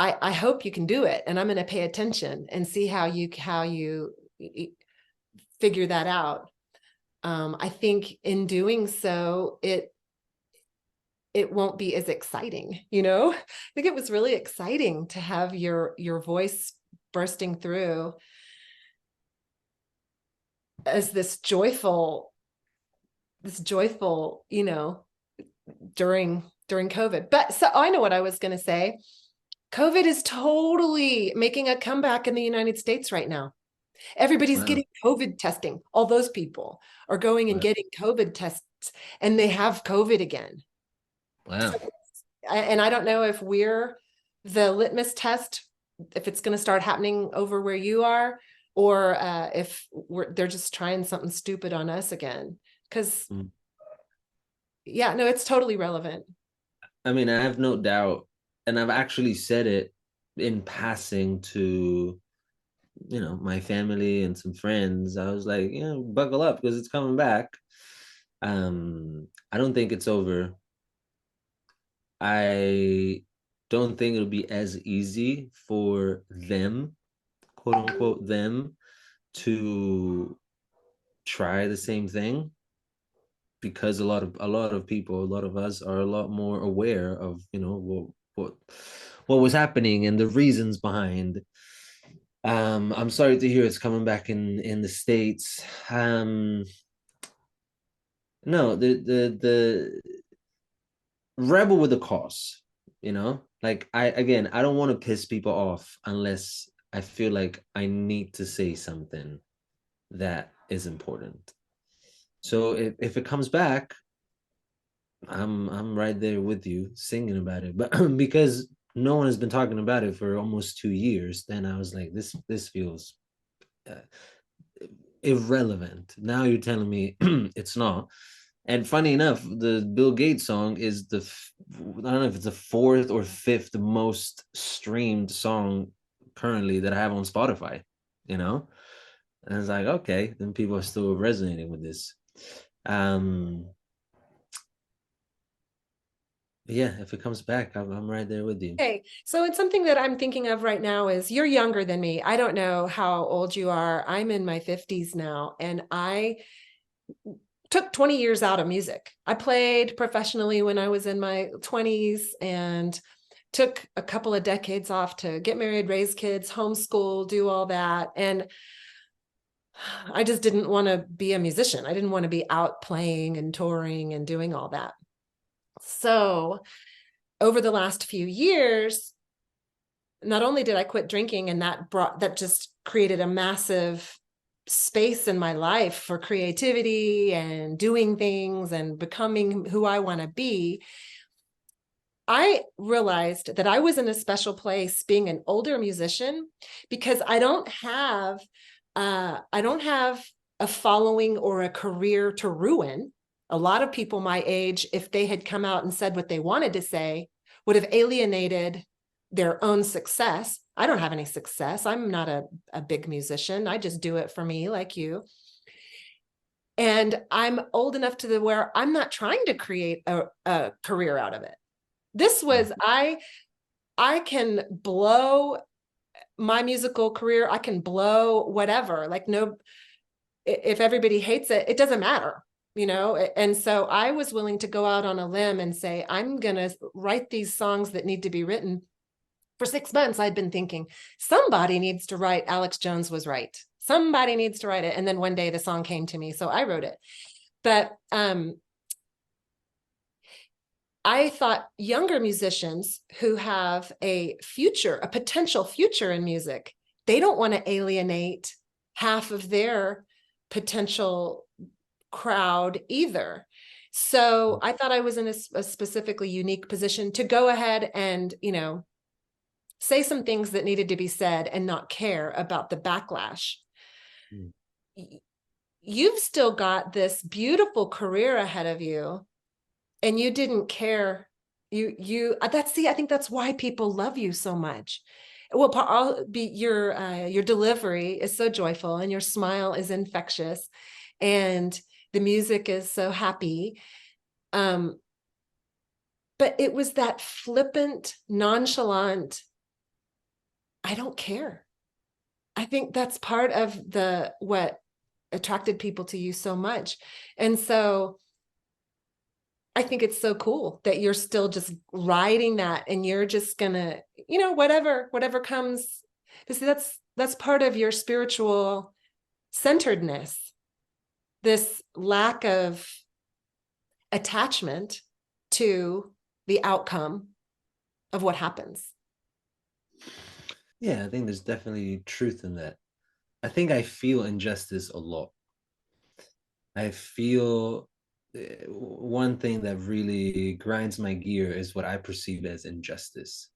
I hope you can do it, and I'm going to pay attention and see how you figure that out. I think in doing so, it won't be as exciting, I think it was really exciting to have your voice bursting through as this joyful, during COVID. But so I know what I was going to say. COVID is totally making a comeback in the United States right now. Everybody's
Wow.
getting COVID testing. All those people are going and
Wow.
getting COVID tests, and they have COVID again.
Wow.
So, and I don't know if we're the litmus test, if it's going to start happening over where you are, or if they're just trying something stupid on us again. Because,
Mm.
yeah, no, it's totally relevant.
I mean, I have no doubt, and I've actually said it in passing to, my family and some friends. I was like, buckle up because it's coming back. I don't think it's over. I don't think it'll be as easy for them, quote unquote, them to try the same thing, because a lot of people, a lot of us are a lot more aware of, what was happening and the reasons behind. I'm sorry to hear it's coming back in the States. No, the rebel with the cause, like, I don't want to piss people off unless I feel like I need to say something that is important. So if it comes back, I'm right there with you singing about it. But because no one has been talking about it for almost 2 years, then I was like, this feels uh, irrelevant. Now you're telling me it's not. And funny enough, the Bill Gates song is I don't know if it's the fourth or fifth most streamed song currently that I have on Spotify, you know? And it's like, okay, then people are still resonating with this. Um, yeah, if it comes back, I'm right there with you.
Okay, so it's something that I'm thinking of right now is you're younger than me. I don't know how old you are. I'm in my 50s now, and I took 20 years out of music. I played professionally when I was in my 20s and took a couple of decades off to get married, raise kids, homeschool, do all that. And I just didn't want to be a musician. I didn't want to be out playing and touring and doing all that. So over the last few years, not only did I quit drinking, and that just created a massive space in my life for creativity and doing things and becoming who I want to be, I realized that I was in a special place being an older musician because I don't have a following or a career to ruin. A lot of people my age, if they had come out and said what they wanted to say, would have alienated their own success. I don't have any success. I'm not a big musician. I just do it for me, like you. And I'm old enough to where I'm not trying to create a career out of it. This was, I can blow my musical career. I can blow whatever, like, no, if everybody hates it, it doesn't matter, And so I was willing to go out on a limb and say, I'm going to write these songs that need to be written. For 6 months, I'd been thinking, somebody needs to write Alex Jones Was Right. Somebody needs to write it. And then one day the song came to me, so I wrote it. But I thought younger musicians who have a potential future in music, they don't want to alienate half of their potential crowd either. So I thought I was in a specifically unique position to go ahead and, say some things that needed to be said and not care about the backlash. You've still got this beautiful career ahead of you, and you didn't care. I think that's why people love you so much. Well, your delivery is so joyful, and your smile is infectious, and the music is so happy. But it was that flippant, nonchalant, I don't care. I think that's part of what attracted people to you so much. And so I think it's so cool that you're still just riding that, and you're just gonna, whatever comes. That's part of your spiritual centeredness, this lack of attachment to the outcome of what happens.
Yeah, I think there's definitely truth in that. I think I feel injustice a lot. I feel one thing that really grinds my gear is what I perceive as injustice.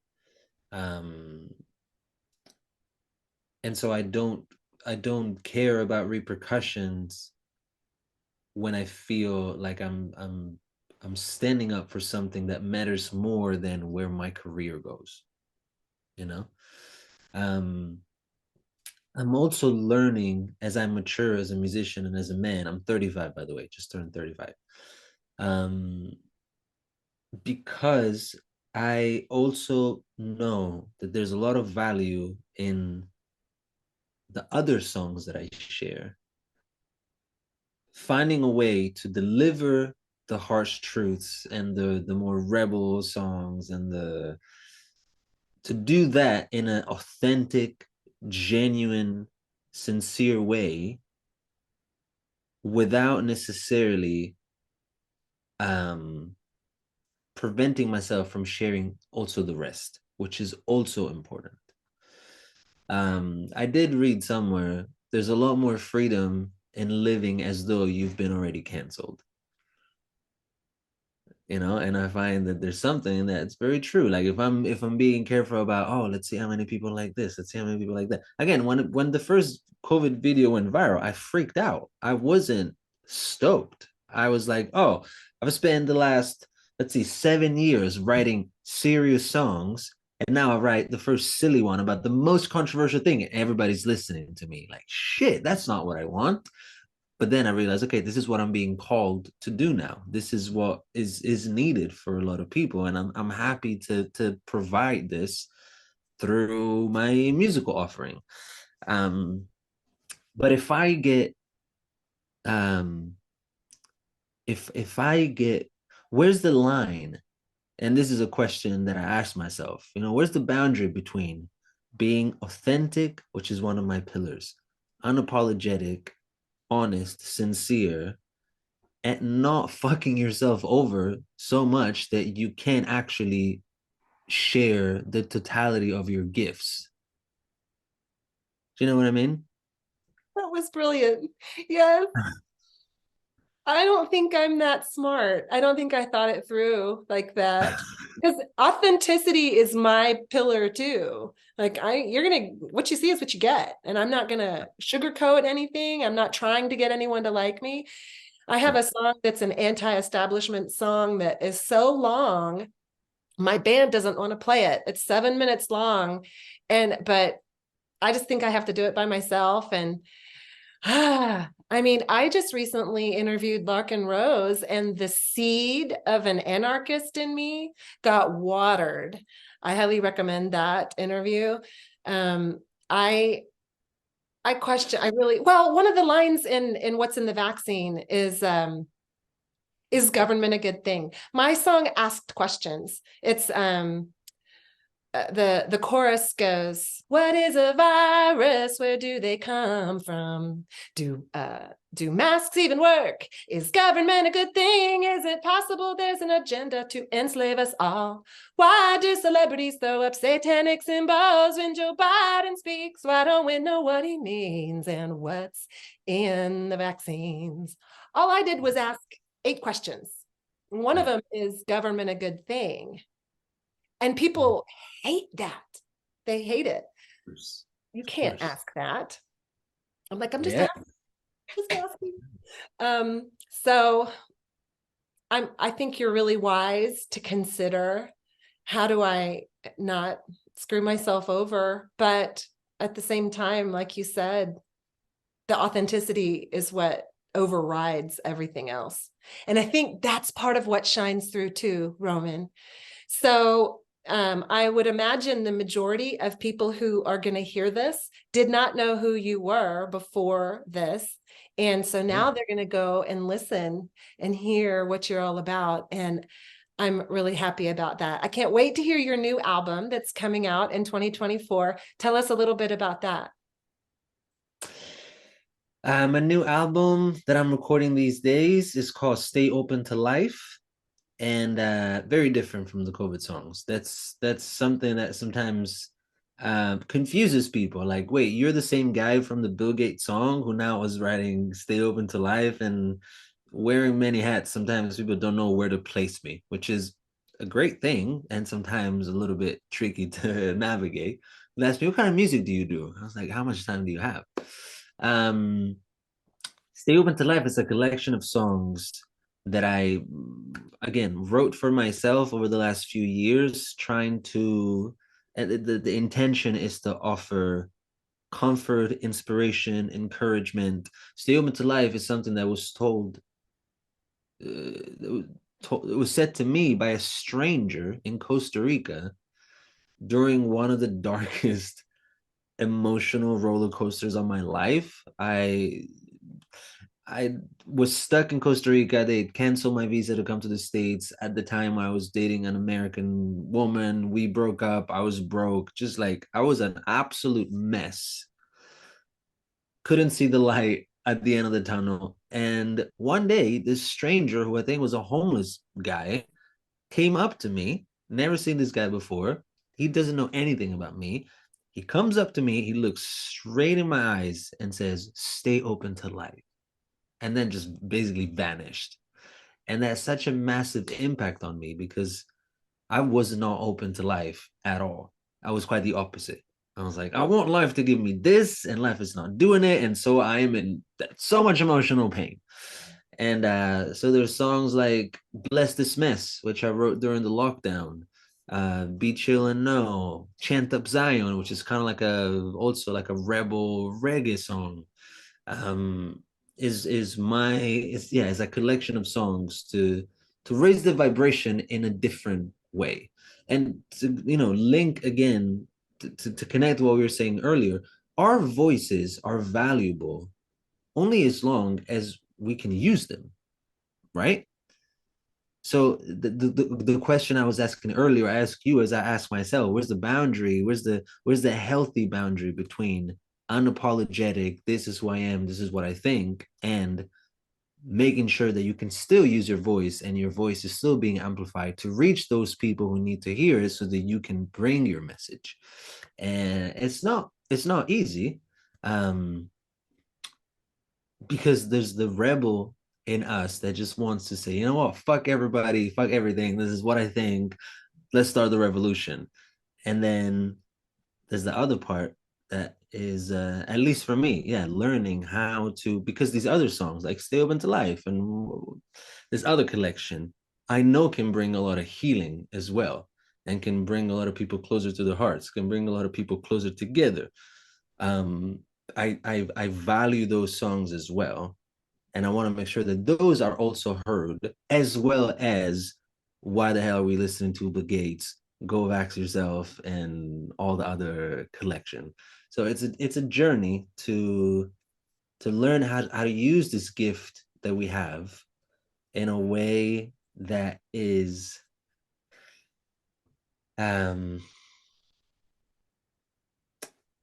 And so I don't care about repercussions when I feel like I'm standing up for something that matters more than where my career goes, you know? Um I'm also learning as I mature as a musician and as a man. I'm 35, by the way, just turned 35. Um, because I also know that there's a lot of value in the other songs that I share, finding a way to deliver the harsh truths and the more rebel songs and the to do that in an authentic, genuine, sincere way without necessarily um preventing myself from sharing also the rest, which is also important. I did read somewhere there's a lot more freedom in living as though you've been already canceled. And I find that there's something that's very true. Like if I'm being careful about, oh, let's see how many people like this, let's see how many people like that. Again, when the first COVID video went viral, I freaked out. I wasn't stoked. I was like, oh, I've spent the last, let's see, 7 years writing serious songs, and now I write the first silly one about the most controversial thing, and everybody's listening to me. Like, shit, that's not what I want. But then I realized, okay, this is what I'm being called to do now. This is what is needed for a lot of people, and I'm happy to provide this through my musical offering. Um, but um, if I get, where's the line? And this is a question that I ask myself. Where's the boundary between being authentic, which is one of my pillars, unapologetic, honest, sincere, and not fucking yourself over so much that you can't actually share the totality of your gifts. Do you know what I mean?
That was brilliant. Yes. I don't think I'm that smart. I don't think I thought it through like that. Because authenticity is my pillar too. Like what you see is what you get. And I'm not gonna sugarcoat anything. I'm not trying to get anyone to like me. I have a song that's an anti-establishment song that is so long. My band doesn't want to play it. It's 7 minutes long. But I just think I have to do it by myself. And I mean, I just recently interviewed Larkin Rose, and the seed of an anarchist in me got watered. I highly recommend that interview. Um, I I really, well, one of the lines in What's in the Vaccine is government a good thing? My song asked questions. It's the chorus goes, what is a virus? Where do they come from? Do masks even work? Is government a good thing? Is it possible there's an agenda to enslave us all? Why do celebrities throw up satanic symbols when Joe Biden speaks? Why don't we know what he means and what's in the vaccines? All I did was ask 8 questions. One of them is government a good thing? And people hate that. They hate it. You can't ask that. I'm like, I'm just asking. So I think you're really wise to consider, how do I not screw myself over? But at the same time, like you said, the authenticity is what overrides everything else. And I think that's part of what shines through too, Roman. So I would imagine the majority of people who are going to hear this did not know who you were before this. And so now they're going to go and listen and hear what you're all about. And I'm really happy about that. I can't wait to hear your new album that's coming out in 2024. Tell us a little bit about that.
A new album that I'm recording these days is called Stay Open to Life, and very different from the COVID songs. That's something that sometimes confuses people. Like, wait, you're the same guy from the Bill Gates song who now is writing Stay Open to Life and wearing many hats. Sometimes people don't know where to place me, which is a great thing and sometimes a little bit tricky to navigate. They asked me, what kind of music do you do? I was like, how much time do you have? Stay Open to Life is a collection of songs that I, again, wrote for myself over the last few years, trying to, the intention is to offer comfort, inspiration, encouragement. Stay Open to Life is something that was told it was said to me by a stranger in Costa Rica during one of the darkest emotional roller coasters of my life. I was stuck in Costa Rica. They canceled my visa to come to the States. At the time, I was dating an American woman. We broke up. I was broke. Just like I was an absolute mess. Couldn't see the light at the end of the tunnel. And one day, this stranger, who I think was a homeless guy, came up to me. Never seen this guy before. He doesn't know anything about me. He comes up to me. He looks straight in my eyes and says, "Stay open to life." And then just basically vanished. And that's such a massive impact on me because I was not open to life at all. I was quite the opposite. I was like, I want life to give me this, and life is not doing it. And so I am in so much emotional pain. And so there's songs like Bless This Mess, which I wrote during the lockdown. Be Chill and No, Chant Up Zion, which is kind of like also like a rebel reggae song. Um, is a collection of songs to raise the vibration in a different way, and to link again to connect what we were saying earlier. Our voices are valuable only as long as we can use them, right? So the question I was asking earlier, I ask you as I ask myself, where's the boundary? Where's the healthy boundary between unapologetic, this is who I am, this is what I think, and making sure that you can still use your voice and your voice is still being amplified to reach those people who need to hear it so that you can bring your message. And it's not easy, um, because there's the rebel in us that just wants to say, you know what, fuck everybody, fuck everything. This is what I think. Let's start the revolution. And then there's the other part that is, at least for me, yeah, learning how to, because these other songs like Stay Open to Life and this other collection, I know can bring a lot of healing as well, and can bring a lot of people closer to their hearts, can bring a lot of people closer together. Um, I value those songs as well, and I want to make sure that those are also heard, as well as Why the Hell Are We Listening to the Gates, Go Vax Yourself, and all the other collection. So it's a journey to learn how to use this gift that we have in a way that is um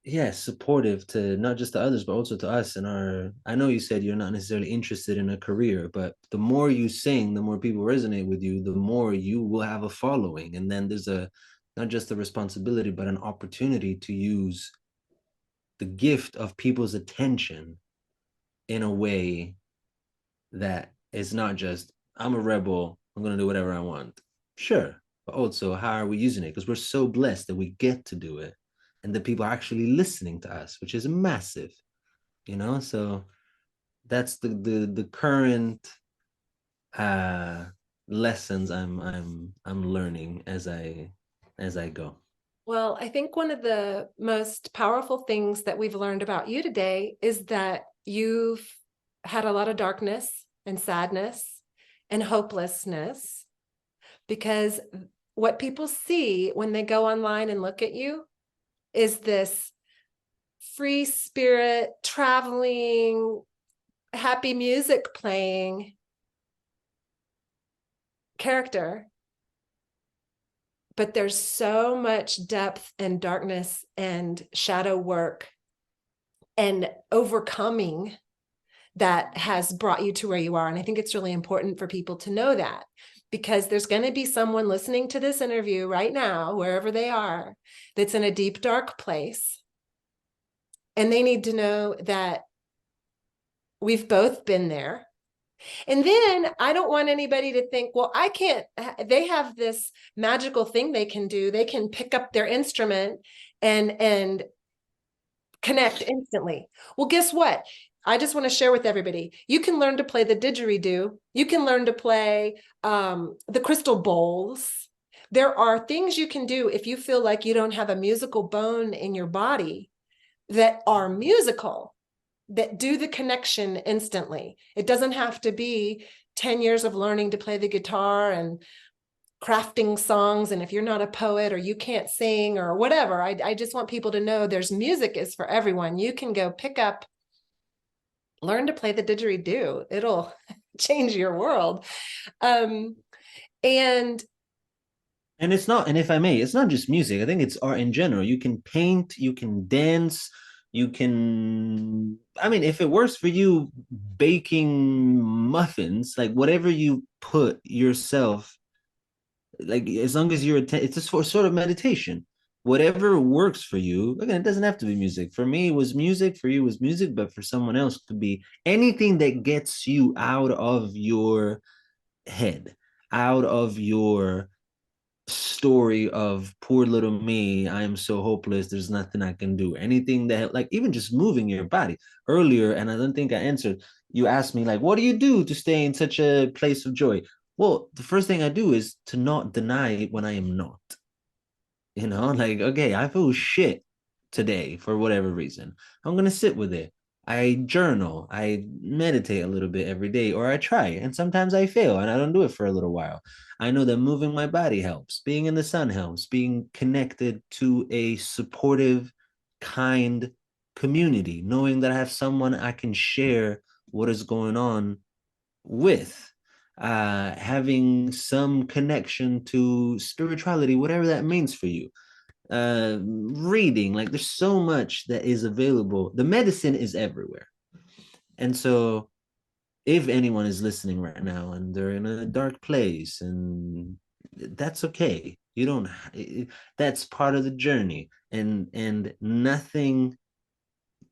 yeah, supportive to not just to others but also to us. And our, I know you said you're not necessarily interested in a career, but the more you sing, the more people resonate with you, the more you will have a following. And then there's a not just a responsibility but an opportunity to use the gift of people's attention in a way that is not just, I'm a rebel, I'm going to do whatever I want. Sure, but also how are we using it? Because we're so blessed that we get to do it and that people are actually listening to us, which is massive, So that's the current uh lessons I'm learning as I go.
Well, I think one of the most powerful things that we've learned about you today is that you've had a lot of darkness and sadness and hopelessness, because what people see when they go online and look at you is this free spirit, traveling, happy music playing character. But there's so much depth and darkness and shadow work and overcoming that has brought you to where you are. And I think it's really important for people to know that, because there's going to be someone listening to this interview right now, wherever they are, that's in a deep, dark place. And they need to know that we've both been there. And then I don't want anybody to think, well, I can't, they have this magical thing they can do. They can pick up their instrument and connect instantly. Well, guess what? I just want to share with everybody. You can learn to play the didgeridoo. You can learn to play the crystal bowls. There are things you can do if you feel like you don't have a musical bone in your body that are musical, that do the connection instantly. It doesn't have to be 10 years of learning to play the guitar and crafting songs. And if you're not a poet or you can't sing or whatever, I just want people to know there's music is for everyone. You can go pick up, learn to play the didgeridoo. It'll change your world. And
it's not, and if I may, it's not just music. I think it's art in general. You can paint, you can dance, you can, I mean, if it works for you, baking muffins, like whatever you put yourself, like as long as it's just for sort of meditation. Whatever works for you. Again, it doesn't have to be music. For me, it was music. For you, it was music. But for someone else, it could be anything that gets you out of your head, out of your story of poor little me, I am so hopeless, there's nothing I can do. Anything that, like, even just moving your body. Earlier, and I don't think I answered, you asked me, like, what do you do to stay in such a place of joy? Well, the first thing I do is to not deny when I am not. Like, okay, I feel shit today for whatever reason. I'm gonna sit with it. I journal, I meditate a little bit every day, or I try, and sometimes I fail and I don't do it for a little while. I know that moving my body helps, being in the sun helps, being connected to a supportive, kind community, knowing that I have someone I can share what is going on with, having some connection to spirituality, whatever that means for you. Reading, like there's so much that is available. The medicine is everywhere. And so if anyone is listening right now and they're in a dark place, and that's okay. You don't, that's part of the journey. And nothing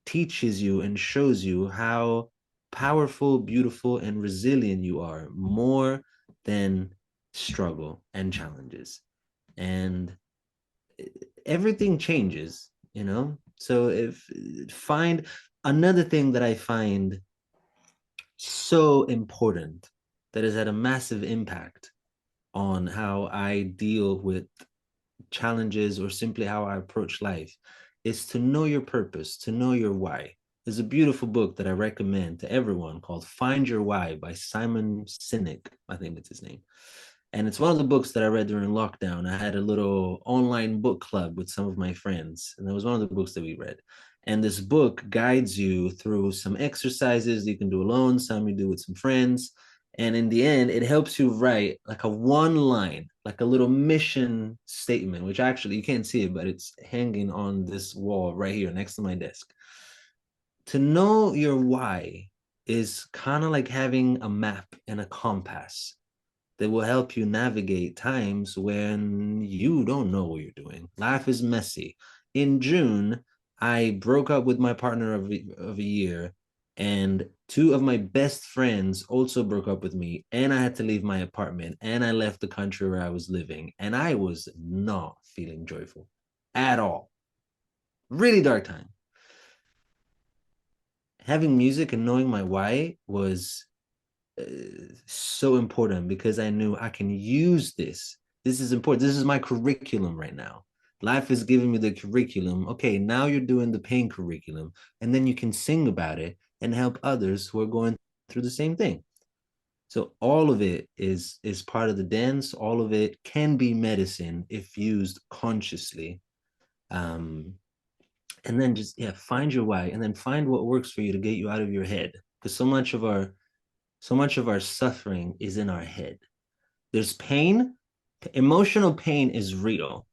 teaches you and shows you how powerful, beautiful, and resilient you are more than struggle and challenges. And everything changes. So if find another thing that I find so important that has had a massive impact on how I deal with challenges or simply how I approach life is to know your purpose, to know your why. There's a beautiful book that I recommend to everyone called Find Your Why by Simon Sinek, I think it's his name. And it's one of the books that I read during lockdown. I had a little online book club with some of my friends, and that was one of the books that we read. And this book guides you through some exercises you can do alone, some you do with some friends. And in the end, it helps you write like a one line, like a little mission statement, which actually you can't see it, but it's hanging on this wall right here next to my desk. To know your why is kind of like having a map and a compass that will help you navigate times when you don't know what you're doing. Life is messy. In June, I broke up with my partner of a year, and two of my best friends also broke up with me, and I had to leave my apartment, and I left the country where I was living, and I was not feeling joyful at all. Really dark time. Having music and knowing my why was so important, because I knew I can use this. This is important. This is my curriculum right now. Life is giving me the curriculum. Okay, now you're doing the pain curriculum, and then you can sing about it and help others who are going through the same thing. So all of it is part of the dance. All of it can be medicine if used consciously. And then just find your why, and then find what works for you to get you out of your head, because so much of our suffering is in our head. There's pain. Emotional pain is real,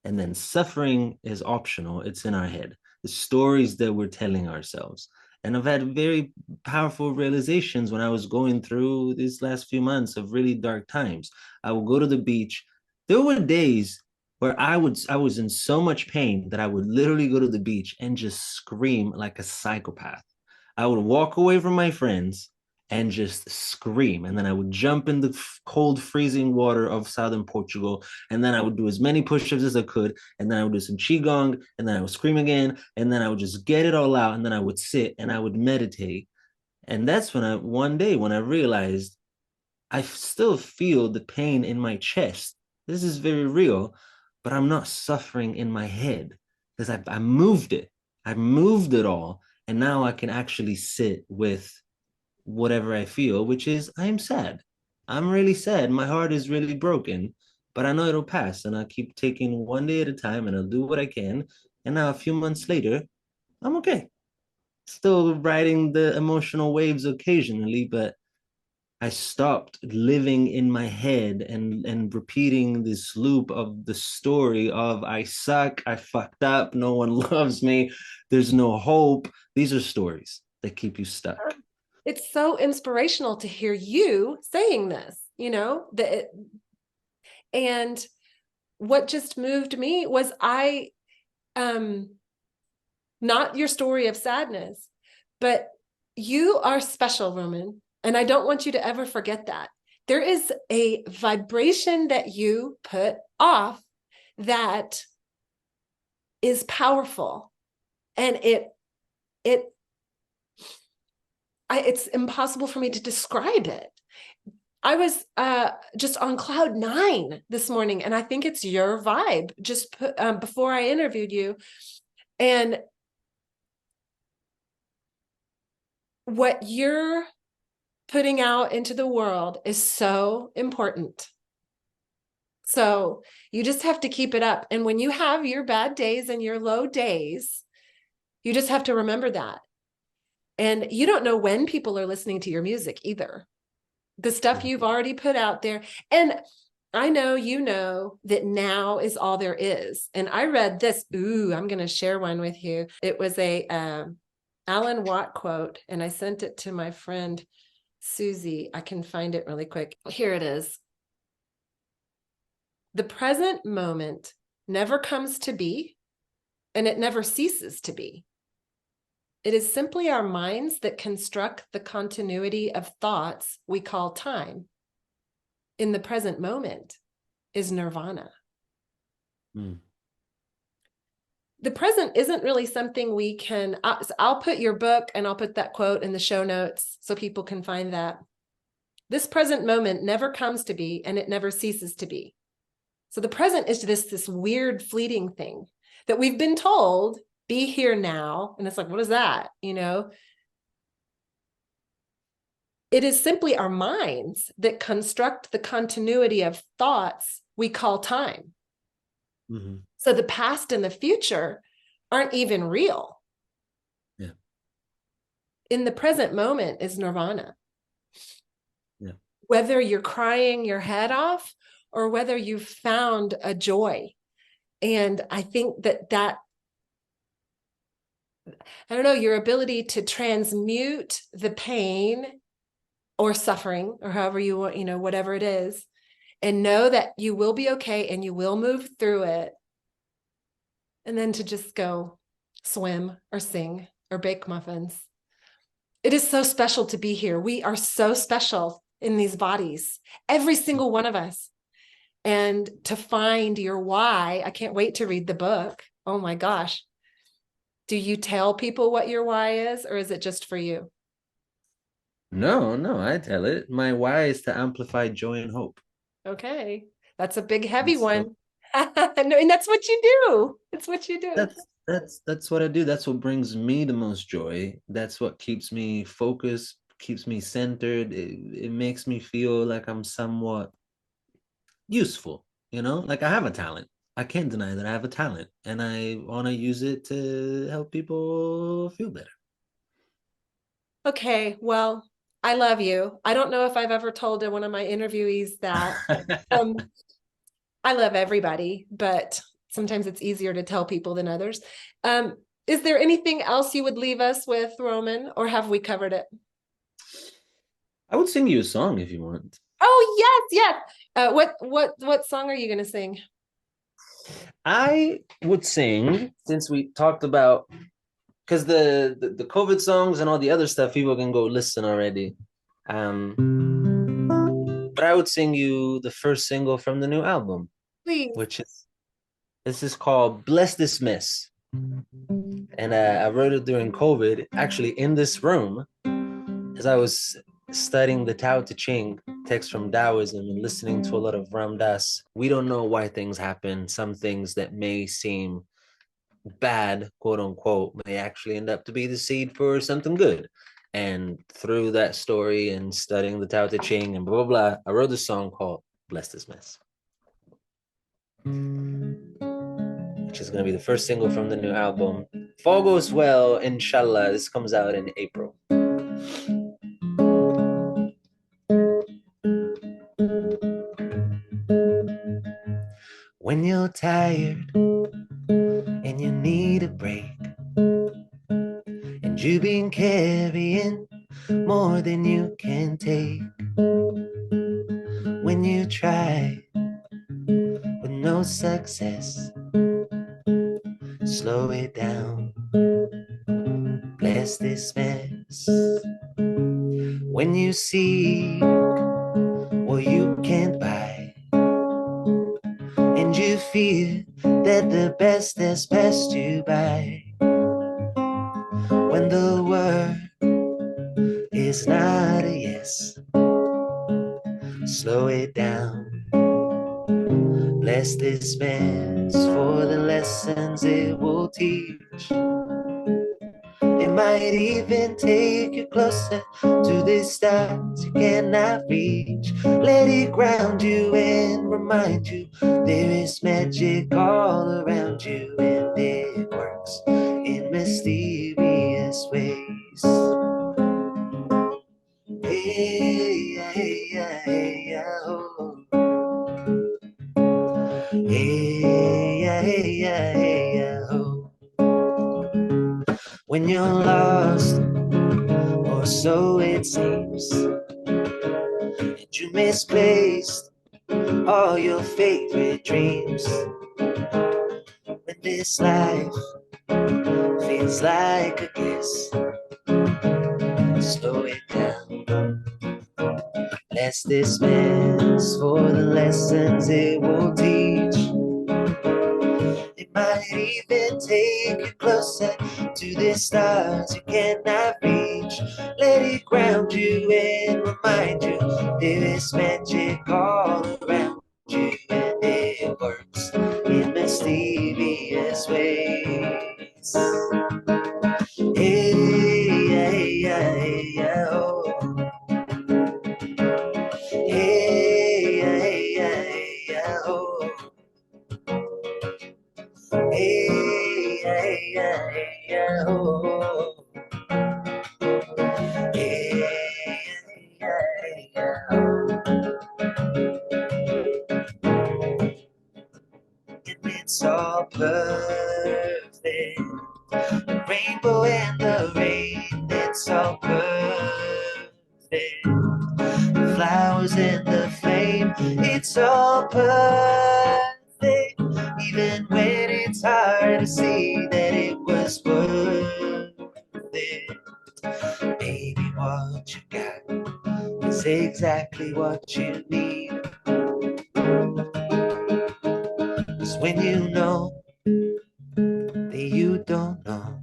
and then suffering is optional. It's in our head, the stories that we're telling ourselves. And I've had very powerful realizations when I was going through these last few months of really dark times. I would go to the beach. There were days where I was in so much pain that I would literally go to the beach and just scream like a psychopath. I would walk away from my friends and just scream. And then I would jump in the cold, freezing water of southern Portugal. And then I would do as many push-ups as I could. And then I would do some qigong. And then I would scream again. And then I would just get it all out. And then I would sit and I would meditate. And that's when one day when I realized I still feel the pain in my chest. This is very real, but I'm not suffering in my head, because I moved it. I moved it all. And now I can actually sit with whatever I feel, which is I'm sad. I'm really sad. My heart is really broken, but I know it'll pass. And I keep taking one day at a time and I'll do what I can. And now a few months later, I'm okay. Still riding the emotional waves occasionally, but I stopped living in my head and repeating this loop of the story of I suck, I fucked up, no one loves me, there's no hope. These are stories that keep you stuck.
It's so inspirational to hear you saying this, and what just moved me was not your story of sadness, but you are special, Roman. And I don't want you to ever forget that. There is a vibration that you put off that is powerful. And it's impossible for me to describe it. I was just on cloud 9 this morning, and I think it's your vibe just before I interviewed you. And what you're putting out into the world is so important. So you just have to keep it up. And when you have your bad days and your low days, you just have to remember that. And you don't know when people are listening to your music either. The stuff you've already put out there. And I know you know that now is all there is. And I read this. I'm going to share one with you. It was a Alan Watt quote, and I sent it to my friend Susie. I can find it really quick. Here it is. The present moment never comes to be, and it never ceases to be. It is simply our minds that construct the continuity of thoughts we call time. In the present moment is nirvana. The present isn't really something we can, I'll put your book and I'll put that quote in the show notes so people can find that. This present moment never comes to be, and it never ceases to be. So the present is this weird fleeting thing that we've been told, be here now. And it's like, what is that? It is simply our minds that construct the continuity of thoughts we call time. Mm-hmm. So the past and the future aren't even real.
Yeah.
In the present moment is nirvana.
Yeah.
Whether you're crying your head off or whether you've found a joy. And I think that I don't know, your ability to transmute the pain or suffering or however you want, whatever it is, and know that you will be okay and you will move through it. And then to just go swim or sing or bake muffins. It is so special to be here. We are so special in these bodies, every single one of us. And to find your why, I can't wait to read the book. Oh my gosh. Do you tell people what your why is, or is it just for you?
No, I tell it. My why is to amplify joy and hope.
Okay. That's a big, heavy one. And that's what you do. It's what you do.
That's what I do. That's what brings me the most joy. That's what keeps me focused, keeps me centered. It makes me feel like I'm somewhat useful, like I have a talent. I can't deny that I have a talent, and I want to use it to help people feel better.
Okay, well, I love you. I don't know if I've ever told one of my interviewees that. I love everybody, but sometimes it's easier to tell people than others. Is there anything else you would leave us with, Roman, or have we covered it?
I would sing you a song if you want.
Oh, yes. What song are you going to sing?
I would sing, since we talked about, because the COVID songs and all the other stuff, people can go listen already. But I would sing you the first single from the new album.
Please.
This is called Bless This Mess. And I wrote it during COVID, actually in this room, as I was studying the Tao Te Ching, text from Taoism, and listening to a lot of Ram Dass. We don't know why things happen. Some things that may seem bad, quote unquote, may actually end up to be the seed for something good. And through that story and studying the Tao Te Ching and blah, blah, blah, I wrote this song called Bless This Mess, which is going to be the first single from the new album. If all goes well, inshallah, this comes out in April. When you're tired and you need a break, and you've been carrying more than you can take, when you try with no success, slow it down, bless this mess. When you see what you can't buy, and you fear that the best has passed you by, when the word is not a yes, slow it down, bless this mess for the lessons it will teach. It might even take you closer to the stars you cannot reach. Let it ground you and remind you there is magic all around you, and it works in mysterious ways. Hey, hey, hey, oh. Hey, hey, hey, oh. When you're lost, or so it seems, and you misplaced all your favorite dreams, when this life feels like a kiss, slow it down, bless this mess for the lessons it will teach. It might even take you closer to the stars you cannot reach. Let it ground you and remind you there is magic all around you, and it works in mysterious ways. Hey, hey, hey, hey, oh. Hey, hey, hey, hey, oh. Hey, hey, hey, oh. Hey, hey, oh. And it's all perfect. The rainbow and the rain, it's all perfect. The flowers and the flame, it's all perfect. Even when it's hard to see that it was worth it. Baby, what you got is exactly what you need. 'Cause when you know that you don't know,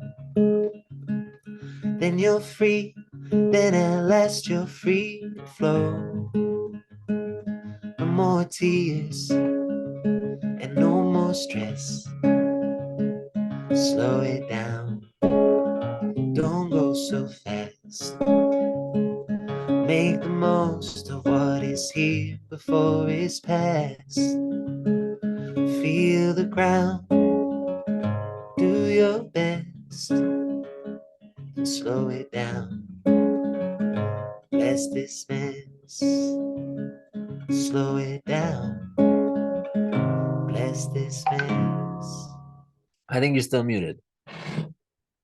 then you're free, then at last you're free to flow. No more tears and no more stress. Slow it down, don't go so fast. Make the most of what is here before it's past. Feel the ground, do your best, and slow it down. Bless this mess, slow it down. Bless this mess. I think you're still muted.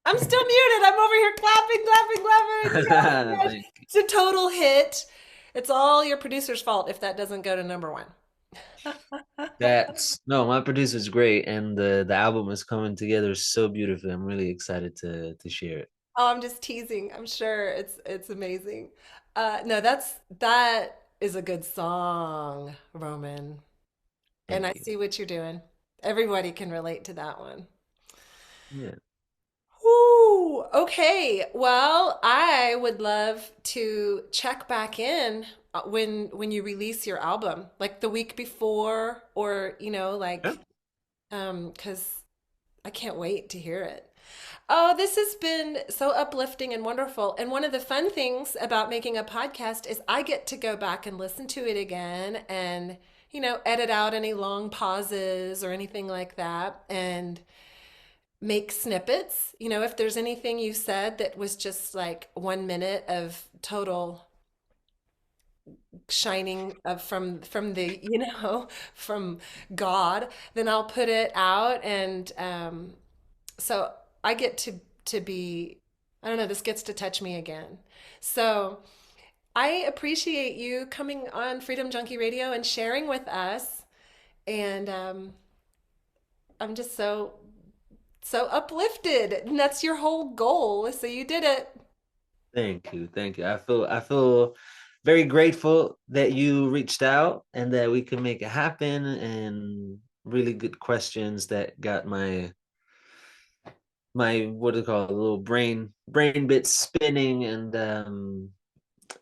I'm still muted. I'm over here clapping, clapping, clapping. Oh my gosh. It's a total hit. It's all your producer's fault if that doesn't go to #1.
That's no, my producer's great, and the album is coming together so beautifully. I'm really excited to share it.
Oh, I'm just teasing. I'm sure it's amazing. No, that is a good song, Roman. And I
Thank you.
see what you're doing. Everybody can relate to that one.
Yeah.
Woo! Okay. Well, I would love to check back in when you release your album, like the week before, or
Yeah.
because I can't wait to hear it. Oh, this has been so uplifting and wonderful. And one of the fun things about making a podcast is I get to go back and listen to it again and, edit out any long pauses or anything like that and make snippets. If there's anything you said that was just like 1 minute of total shining from the from God, then I'll put it out. And so I get to be, I don't know, this gets to touch me again. So I appreciate you coming on Freedom Junkie Radio and sharing with us. And I'm just so uplifted. And that's your whole goal. So you did it.
Thank you. Thank you. I feel very grateful that you reached out and that we could make it happen, and really good questions that got my what do you call it, a little brain bits spinning, and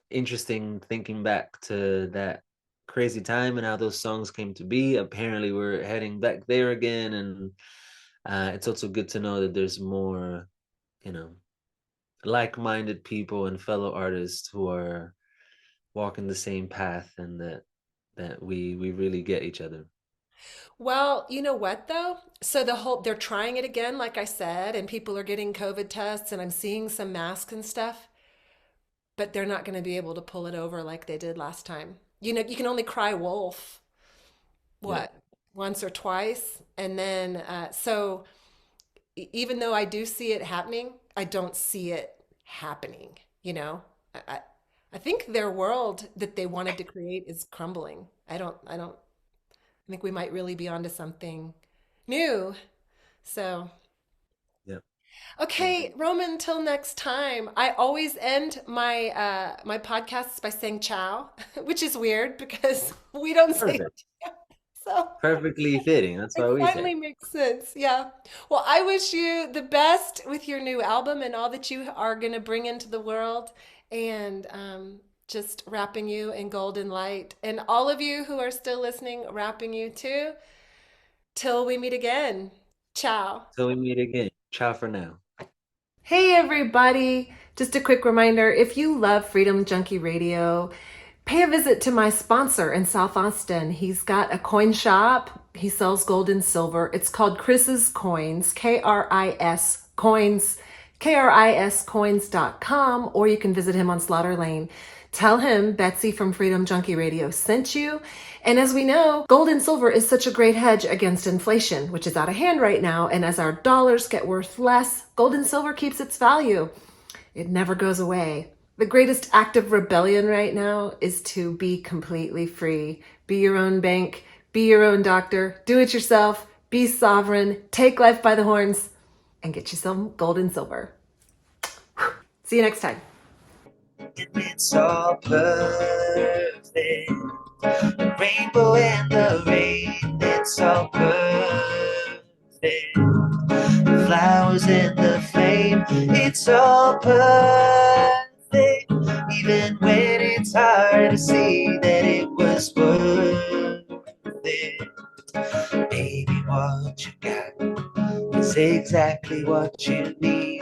interesting thinking back to that crazy time and how those songs came to be. Apparently we're heading back there again, and it's also good to know that there's more, you know, like-minded people and fellow artists who are walking the same path, and that we really get each other.
Well, you know what though? So they're trying it again, like I said, and people are getting COVID tests, and I'm seeing some masks and stuff, but they're not going to be able to pull it over like they did last time. You can only cry wolf,
Yeah.
what, once or twice. And then, even though I do see it happening, I don't see it happening, you know? I, I, I think their world that they wanted to create is crumbling. I think we might really be onto something new. So,
Yeah. Thank you.
okay, Roman, till next time. I always end my podcasts by saying ciao, which is weird because we don't say
Perfect.
so.
Perfectly fitting. That's
It
what we say.
finally makes sense. Yeah. Well, I wish you the best with your new album and all that you are going to bring into the world, and just wrapping you in golden light. And all of you who are still listening, wrapping you too. Till we meet again. Ciao.
Till we meet again. Ciao for now.
Hey, everybody. Just a quick reminder, if you love Freedom Junkie Radio, pay a visit to my sponsor in South Austin. He's got a coin shop. He sells gold and silver. It's called Kris's Coins, Kris Coins, KRIScoins.com, or you can visit him on Slaughter Lane. Tell him Betsy from Freedom Junkie Radio sent you. And as we know, gold and silver is such a great hedge against inflation, which is out of hand right now. And as our dollars get worth less, gold and silver keeps its value. It never goes away. The greatest act of rebellion right now is to be completely free. Be your own bank, be your own doctor, do it yourself, be sovereign, take life by the horns, and get you some gold and silver. See you next time.
It's all perfect. The rainbow and the rain, it's all perfect. The flowers and the flame, it's all perfect. Even when it's hard to see that it was worth it. Baby, what you got is exactly what you need.